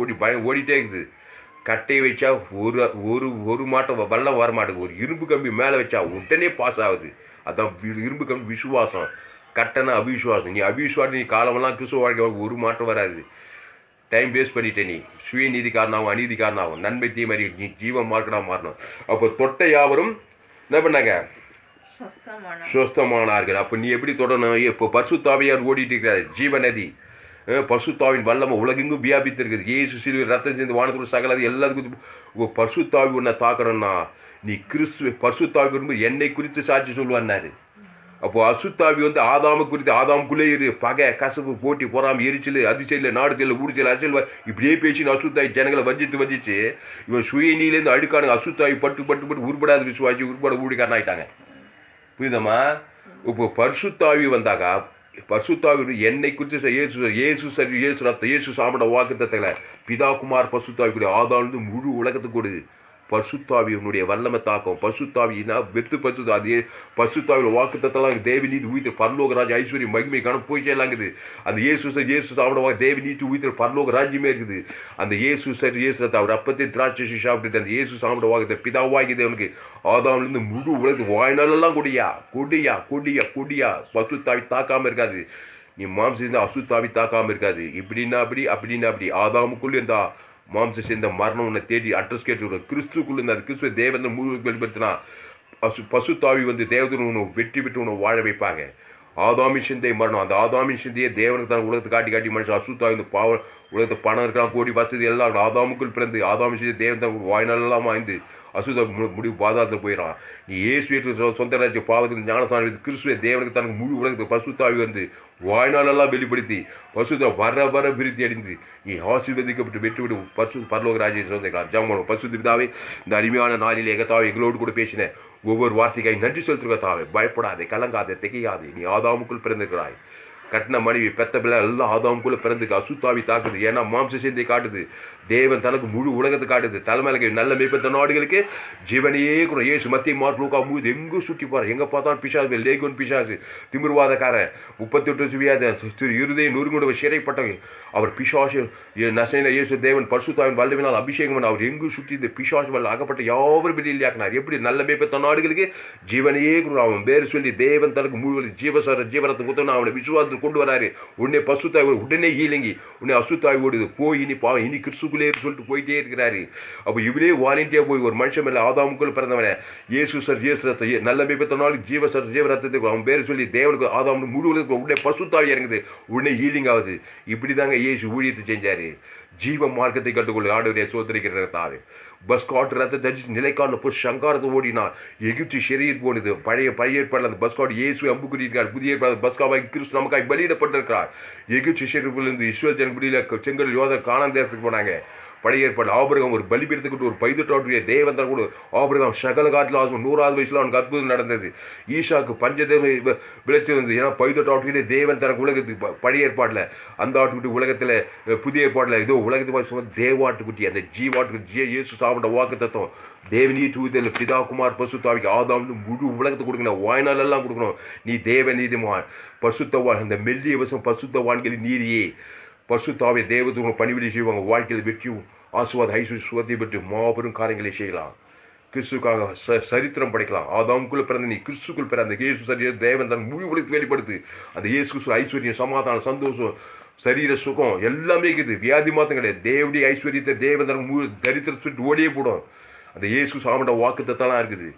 ஓடிட்டே இருக்குது. கட்டையை வச்சா ஒரு மாட்டம் வெள்ளம் வர மாட்டேங்குது. ஒரு இரும்பு கம்பி மேலே வச்சா உடனே பாஸ் ஆகுது. அதான் இரும்பு கம்பி விசுவாசம். கட்டணம் அவிசுவாசம். நீ அவிசுவாசம், நீ காலமெல்லாம் கிறிஸ்துவ வாழ்க்கை ஒரு மாற்றம் வராது. டைம் வேஸ்ட் பண்ணிட்டே. நீ சுயநீதிக்காரனாகும், அநீதிக்காரனாகும், நன்மை தீமறி நீ ஜீவ மார்க்கனாக மாறணும். அப்போ தொட்ட யாவரும் என்ன பண்ணாங்க? சொஸ்தமானார்கள். அப்போ நீ எப்படி தொடரணும்? இப்போ பரிசுத்தாவியார் ஓடிட்டு இருக்கிறார், ஜீவநதி. பரிசுத்தாவின் வல்லமை உலகெங்கும் வியாபித்து இருக்குது. இயேசு சிலுவையில் ரத்தம் சேர்ந்து வானத்துக்குள்ள சகலது எல்லாத்துக்கும் பரிசுத்தாவி உன்னை தாக்கணும்னா நீ கிறிஸ்துவ பரிசுத்தாவி வரும்போது என்னை குறித்து சாட்சி சொல்லுவான்னாரு. அப்போ அசுத்தாவி வந்து ஆதாம குறித்து, ஆதாமுக்குள்ளே இரு, பகை, கசப்பு, போட்டி, பொறாமை, எரிச்சல், அதிசயில், நாடு செயல், ஊடு செயல், அரசியல், இப்படியே பேசின்னு அசுத்தாவி ஜனங்களை வஞ்சிச்சு இவன் சுயநீலேருந்து அழுக்கானுங்க. அசுத்தாவி பட்டு உருப்படாத விசுவாசி, உருப்பட ஊழிக்காரன் ஆயிட்டாங்க. புரியுதம்மா? இப்போ பரிசுத்தாவி வந்தாக்கா, பரிசுத்தாவி என்னை குறித்து இயேசு ரத்தம், இயேசு சாமட வாக்குத்தத்தங்களை பிதா குமார் பரிசுத்தாவி ஆதாம் முழு உலகத்துக்கு கொடு. பரிசுத்தாவியினுடைய வல்லமை தாக்கம். பரிசுத்தாவினா வெத்து பரிசுத்தா, அது பரிசுத்தாவியில் வாக்குத்தத்தெல்லாம் தேவி நீதி உயிர் பரலோக ராஜ்யம் ஐஸ்வர்யம் மகிமை காண போய் செய்யலாங்குது. அந்த இயேசு சாப்பிட தேவி நீதி உயிர் பரலோக ராஜ்யமே இருக்குது. அந்த இயேசு ரத்த அவர் அப்பத்தை திராட்சை சாப்பிட்டு அந்த இயேசு சாப்பிட வாக்குத்த பிதாவாகிது. அவனுக்கு ஆதாம்லேருந்து முழு உலகத்து வாய்நாளெல்லாம் கொடியா பசுத்தாவி தாக்காம இருக்காது. நீ மாம்சம் இருந்தால் அசுத்தாவி தாக்காம இருக்காது. இப்படின்னா அப்படி ஆதாமுக்குள்ள இருந்தா மாம்சம் சேர்ந்த மரணம் உன்னை தேடி அட்ரஸ் கேட்டு கிறிஸ்துக்குள்ள இருந்தா கிறிஸ்துவ தேவன் முழு வெளிப்படுத்தினா பசுத்தாவி வந்து தேவதன் உன்னை வெற்றி பெற்று உன்னை வாழ வைப்பாங்க. ஆதாமி சிந்தை மரணம். அந்த ஆதாமி சிந்தையை தேவனுக்கு தான் உலகத்தை காட்டி மனுஷன் அசுத்தாவி இந்த பாவம் உலகத்தை பணம் இருக்கலாம், கோடி வசதி எல்லாம் ஆதாமுக்குள் பிறந்து ஆதாமி சிந்தை தேவன் தான் வாய்நாளெல்லாம் வாய்ந்து அசுத்த முடிவு பாதாளத்தில் போயிடறான். நீ இயேசு சொந்த ராஜ்ய பாவத்துக்கு ஞானஸ்தானம் கிறிஸ்துவ தேவனுக்கு தனக்கு முழு உலகத்துக்கு பசுத்தாவி வந்து வாய்நாளெல்லாம் வெளிப்படுத்தி பசுத்த வர விருத்தி அடைந்து நீ ஆசீர்வதிக்கப்பட்டு வெற்றி விட்டு பரலோக ராஜ்யத்தை சொந்தக்கலாம். ஜாமோன பசுத்தாவே இந்த அருமையான நாளில் எங்கத்தாவே எங்களோடு கூட பேசின ஒவ்வொரு வார்த்தைக்காய் நன்றி செலுத்துகிறதாவே. பயப்படாதே, கலங்காதே, திகையாதே. நீ ஆதாமுக்குள் பிறந்திருக்கிறாய். கட்டின மனைவி பெத்த பிள்ளை எல்லாம் ஆதாமுக்குள்ள பிறந்துக்கு அசுத்தாவி தாக்குது. ஏன்னா மாம்ச சிந்தை காட்டுது. தேவன் தனக்கு முழு உலகத்தை காட்டுது. தலைமையில நல்ல மேய்ப்பத்த நாடுகளுக்கு ஜீவனையே கூட இயேசு மத்திய மார்க் லூக்கா மூது எங்கும் சுற்றி போற. எங்க பார்த்தாலும் பிசாசு, லேகோன் பிசாசு, திமிர்வாதக்காரன், 38 சுவியாத இருதயம் நொறுங்குட சிறைப்பட்டவங்க. அவர் பிசாசு நசையில இயேசு தேவன் பரிசுத்தாவின் வல்லமையினால் அபிஷேகம் பண்ண அவர் எங்கும் சுற்றி இந்த பிசாசு வல்ல அகப்பட்ட யாவரும் வெளியாக்கினார். எப்படி நல்ல மேய்ப்பத்த நாடுகளுக்கு ஜீவனையே கூட அவன் பேர் சொல்லி தேவன் தனக்கு முழு ஜீவரத்தை குத்தணும் அவனை விசுவாசத்தை கொண்டு வராரு. உடனே பசுத்தாய் உடனே ஈலங்கி உடனே அசுத்தாய் ஓடுது. போய் இனி பாவம் இனி கிறிஸ்துக்குள்ளே சொல்லிட்டு போயிட்டே இருக்கிறாரு. அப்போ இவரே வாலண்டியா போய் ஒரு மனுஷன் மேல ஆதாமுக்குள்ள பிறந்தவன இயேசு ரத்த நல்ல மேய்ப்பத்தனாலும் ஜீவரத்தை அவன் பேர் சொல்லி தேவனுக்கு ஆதாம் முழு உடனே பசுத்தாவி இறங்குது. உடனே ஈலிங் ஆகுது. இப்படிதாங்க இயேசு ஊழியத்தை செஞ்சாரு. ஜீவ மார்க்கத்தை கற்றுக்கொள்ள ஆண்டவரை சோதரிக்கிற தாவே பஸ் காட்டு ரத்த தரிச்சு நிலைக்கால போய் சங்காரத்தை ஓடினார். எகிப்து ஷரீர் போனது. பழைய ஏற்பாடு அந்த பஸ் காட்டு இயேசு அம்புக்குறியிருக்கார். புதிய ஏற்பாடு பஸ் காவாய் கிறிஸ்து நமக்காய் பலியிடப்பட்டிருக்கிறார். எகிப்து ஷரீரிலிருந்து இஸ்ரவேல் ஜனபடியில செங்கல் யோதர் கானான் தேசத்துக்கு போனாங்க. பழைய ஏற்பாடு ஆபிரகாம் ஒரு பலிபீடத்துக்கு ஒரு பைதட்டாட்டுடைய தேவன் தான் கூட ஆபிரகாம் சகல காட்டில் 100வது வயசுல அவனுக்கு அற்புதம் நடந்தது. ஈசாக்கு பஞ்சதேவ விளைச்சி வந்தது. ஏன்னா பைதட்டாட்டுடைய தேவன் தனக்கு உலகத்துக்கு பழைய ஏற்பாடுல அந்த ஆட்டுக்குட்டி உலகத்துல புதிய ஏற்பாடுல ஏதோ உலகத்துக்கு தேவாட்டுக்குட்டி அந்த ஜீவாட்டுக்குட்டி இயேசு சாப்பிட்ட வாக்கு தத்துவம் தேவனீ தூதல் பிதா குமார் பசுத்தாவிக்கு ஆதாம் முழு உலகத்தை கொடுக்கணும். வாய்நாள் எல்லாம் கொடுக்கணும். நீ தேவ நீதிமான் பசுத்தவான் அந்த மெல்லிய வசம் பசுத்தவான்களின் நீதியே பசுத்தாவை தேவதூரம் பணிவிடை செய்வாங்க. வாழ்க்கையில் வெற்றியும் ஆசுவாத ஐஸ்வர்ய சுகத்தை பெற்று மாபெரும் காரியங்களை செய்யலாம். கிறிஸ்துக்காக சரித்திரம் படைக்கலாம். ஆதாமுக்குள்ள பிறந்த நீ கிறிஸ்துக்குள் பிறந்த இயேசு சரீர தேவன் தன் முழு உலகத்தை வெளிப்படுத்து. அந்த இயேசு ஐஸ்வர்யம் சமாதானம் சந்தோஷம் சரீர சுகம் எல்லாமே இருக்குது. வியாதி மாத்தம் கிடையாது. தேவடி ஐஸ்வர்யத்தை தேவன் தன் முழு தரித்திரத்தை ஓடியே போடும். அந்த இயேசு சாமண்ட வாக்குத்தத்தெல்லாம் இருக்குது.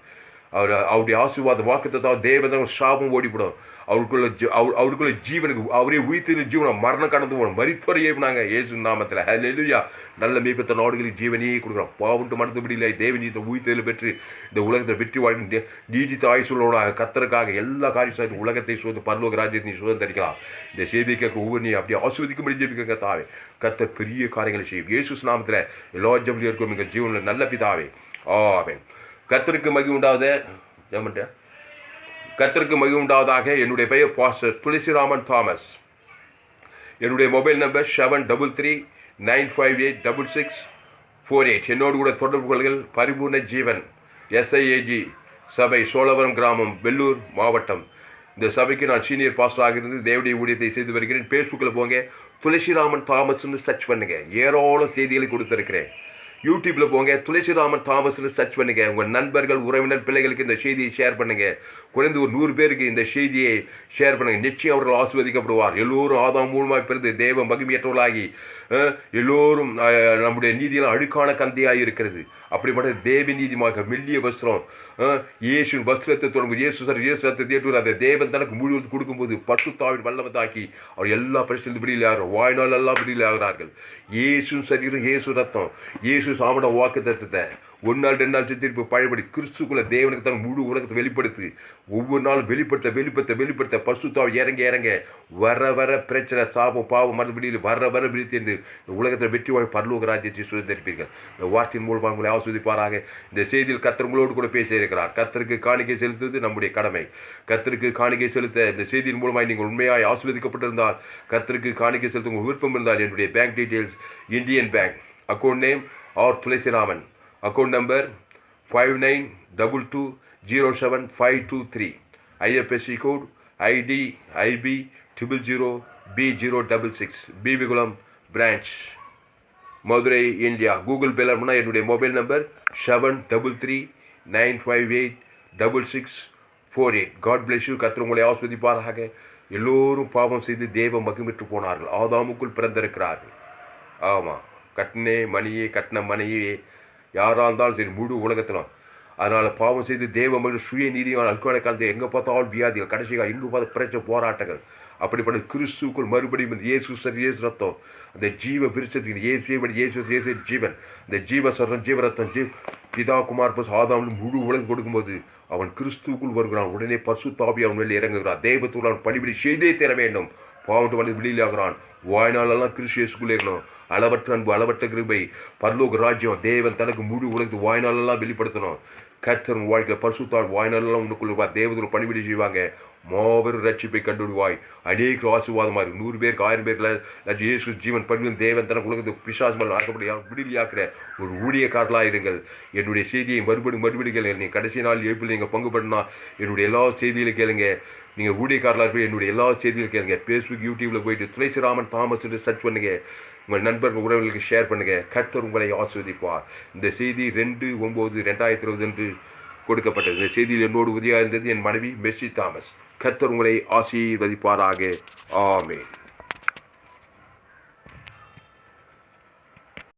அவருடைய ஆசீர்வாத வாக்குத்தத்தான் தேவன் சாபம் ஓடிப்படும். அவருக்குள்ள ஜீவனுக்கு அவரே உயிர்த்து ஜீவனம் மரணம் கடந்து போகணும். மரித்தவரை ஏறினாங்க இயேசு நாமத்தில். ஹல்லேலூயா. நல்ல மேய்ப்பத்த நாடுகளில் ஜீவனையே கொடுக்குறோம். பாவன்ட்டு மனதுபடி இல்லை தேவனீத்தை உயிர்த்தல் பெற்று இந்த உலகத்தை வெற்றி வாழ்ந்து நீடித்த ஆயுசோட கத்தருக்காக எல்லா காரியம் உலகத்தை சோது பரலோக ராஜ்யத்தை சுதந்திரிக்கலாம். இந்த செய்தியை கேட்க ஒவ்வொரு நீ அப்படியே ஆஸ்வதிக்கும்படி ஜெபிக்க தாவே. கத்தர் பெரிய காரியங்களை செய்யும். இயேசு நாமத்தில் எல்லா ஜபலியும் இருக்கும் எங்கள் ஜீவனில் நல்ல பிதாவே. ஆமென். கர்த்தருக்கு மகிமை உண்டாவதே ஏமாட்டா கர்த்தருக்கு மகிமை உண்டாவதாக. என்னுடைய பெயர் பாஸ்டர் துளசிராமன் தாமஸ். என்னுடைய மொபைல் நம்பர் 7339586648. என்னோடு கூட தொடர்பு கொள்கள். பரிபூர்ண ஜீவன் SIAG சபை, சோழவரம் கிராமம், வெள்ளூர் மாவட்டம். இந்த சபைக்கு நான் சீனியர் பாஸ்டராக இருந்து தேவடைய ஊழியத்தை செய்து வருகிறேன். ஃபேஸ்புக்கில் போங்க, துளசிராமன் தாமஸ்ன்னு சர்ச் பண்ணுங்க, ஏராளம் செய்திகளை கொடுத்துருக்கிறேன். யூடியூப்பில் போங்க, துளசிராமன் தாமஸ்ன்னு சர்ச் பண்ணுங்க. உங்கள் நண்பர்கள், உறவினர், பிள்ளைகளுக்கு இந்த செய்தியை ஷேர் பண்ணுங்க. குறைந்து ஒரு 100 பேருக்கு இந்த செய்தியை ஷேர் பண்ணுங்க. நிச்சயம் அவர்கள் ஆசீர்வதிக்கப்படுவார். எல்லோரும் ஆதாம் மூலமாக பிறந்து தேவ மகிமையற்றவர்களாகி எல்லோரும் நம்முடைய நீதியெல்லாம் அழுக்கான கந்தையாக இருக்கிறது. அப்படிப்பட்ட தேவ நீதிமாக மெல்லிய வஸ்திரம், இயேசு வஸ்திரத்தை தொடங்கும், இயேசு ரத்தத்தை தேட்டு அந்த தேவன் தனக்கு முழுவதும் கொடுக்கும்போது பரிசுத்தாவின் வல்லவதாக்கி அவர் எல்லா பரிசுத்தலும் விடுதலையாகிறார். வாழ்நாள் எல்லாம் விடுதலையாகிறார்கள். இயேசு சரீரம், இயேசு ரத்தம், இயேசு சாமட வாக்கு தத்துவத்தை 1 நாள் 2 நாள் திருப்பி பழையபடி கிறிஸ்துக்குள்ள தேவனுக்கு தான் முழு உலகத்தை வெளிப்படுத்து. ஒவ்வொரு நாளும் வெளிப்படுத்த பரிசுத்தாவி இறங்க வர பிரச்சனை, சாபம், பாவம், மறுபடியில் வர விழித்தென்று இந்த உலகத்தில் வெற்றி வாழ் பரலோக ராஜ்யத்தை சுதந்திரிப்பீர்கள். இந்த வார்த்தையின் மூலமாக உங்களை ஆஸ்வதிப்பாராக. இந்த செய்தியில் கர்த்தர் உங்களோடு கூட பேசியிருக்கிறார். கர்த்தருக்கு காணிக்கை செலுத்துவது நம்முடைய கடமை. கர்த்தருக்கு காணிக்கை செலுத்த இந்த செய்தியின் மூலமாக நீங்கள் உண்மையாக ஆஸ்வதிக்கப்பட்டிருந்தால், கர்த்தருக்கு காணிக்கை செலுத்த உங்கள் விருப்பம் இருந்தால், என்னுடைய bank details Indian Bank, account name are Thulasiraman, account number 5922075523, IFSC code ID IB 000B066, Bibikulam branch, Madurai, India. Google பேல என்னுடைய mobile number 7339586648. God bless you. கர்த்தர் உங்களை ஆஸ்வதிப்பாராக. எல்லோரும் பாவம் செய்து தேவ மகிமைற்று போனார்கள். ஆதாமுக்குள் பிறந்திருக்கிறார்கள். ஆமாம், கட்டின மனையே யாராக இருந்தாலும் சரி, முழு உலகத்திலும். அதனால் பாவம் செய்து தேவ மகிழ் சுய நீதியான அல்கான காலத்தை எங்கே பார்த்தாலும் வியாதிகள், கடைசியாக எங்கே பார்த்த பிரச்சனை, போராட்டங்கள். அப்படிப்பட்ட கிறிஸ்துக்குள் மறுபடியும் இயேசு ரத்தம், அந்த ஜீவ விருட்சத்துக்கு இயேசு ஜீவன், இந்த ஜீவரத்தம் பிதா குமார் பஸ் ஆதாம் முழு உலகம் கொடுக்கும்போது அவன் கிறிஸ்துக்குள் வருகிறான். உடனே பரிசுத்தாவி அவன் வெளியே இறங்குகிறான். தெய்வத்துக்குள் அவன் பணிபடி செய்தே தர வேண்டும். பாவட்டு வந்து வெளியிலாகிறான். வாய்நாளெல்லாம் கிறிஸ்து இயேசுக்குள்ளே இருக்கணும். அளவற்ற அன்பு, அளவற்ற கிருபை, பரலோக ராஜ்யம், தேவன் தனக்கு முழு உலகத்து வாய்நாளெல்லாம் வெளிப்படுத்தணும். கர்த்தர் வாழ்க்கை பரிசுத்தால் வாய்நாளெல்லாம் உனக்குள்ள தேவதூர் பணிபடி செய்வாங்க. மாபெரும் ரட்சிப்பை கண்டுவிடுவாய். அநேக ஆசீர்வாதமாக இருக்கும். 100 பேருக்கு 1000 பேர்ல இயேசு ஜீவன் பண்ணி தேவன் தனக்கு உலகத்துக்கு பிசாசுமல் ஆக்கப்படி விடுதலையாக்குற ஒரு ஊழியக்காரர்களாக இருங்கள். என்னுடைய செய்தியை மறுபடி கேளுங்க. நீங்கள் கடைசி நாள் எழுப்பில் நீங்கள் பங்கு பண்ணா என்னுடைய எல்லா செய்தியிலும் கேளுங்க. நீங்கள் ஊழியக்காரலாக இருப்பீங்க. என்னுடைய எல்லா செய்தியிலும் கேளுங்க. ஃபேஸ்புக், யூடியூப்பில் போயிட்டு துளசிராமன் தாமஸ் சர்ச் பண்ணுங்க. உங்கள் நண்பர்கள், உறவுகளுக்கு ஷேர் பண்ணுங்க. கர்த்தர் உங்களை ஆசீர்வதிப்பார். இந்த செய்தி 2/9/2020 கொடுக்கப்பட்டது. இந்த செய்தியில் என்னோடு உதவியாக இருந்தது என் மனைவி மெர்சி தாமஸ். கர்த்தர் உங்களை ஆசீர்வதிப்பாராக. ஆமென்.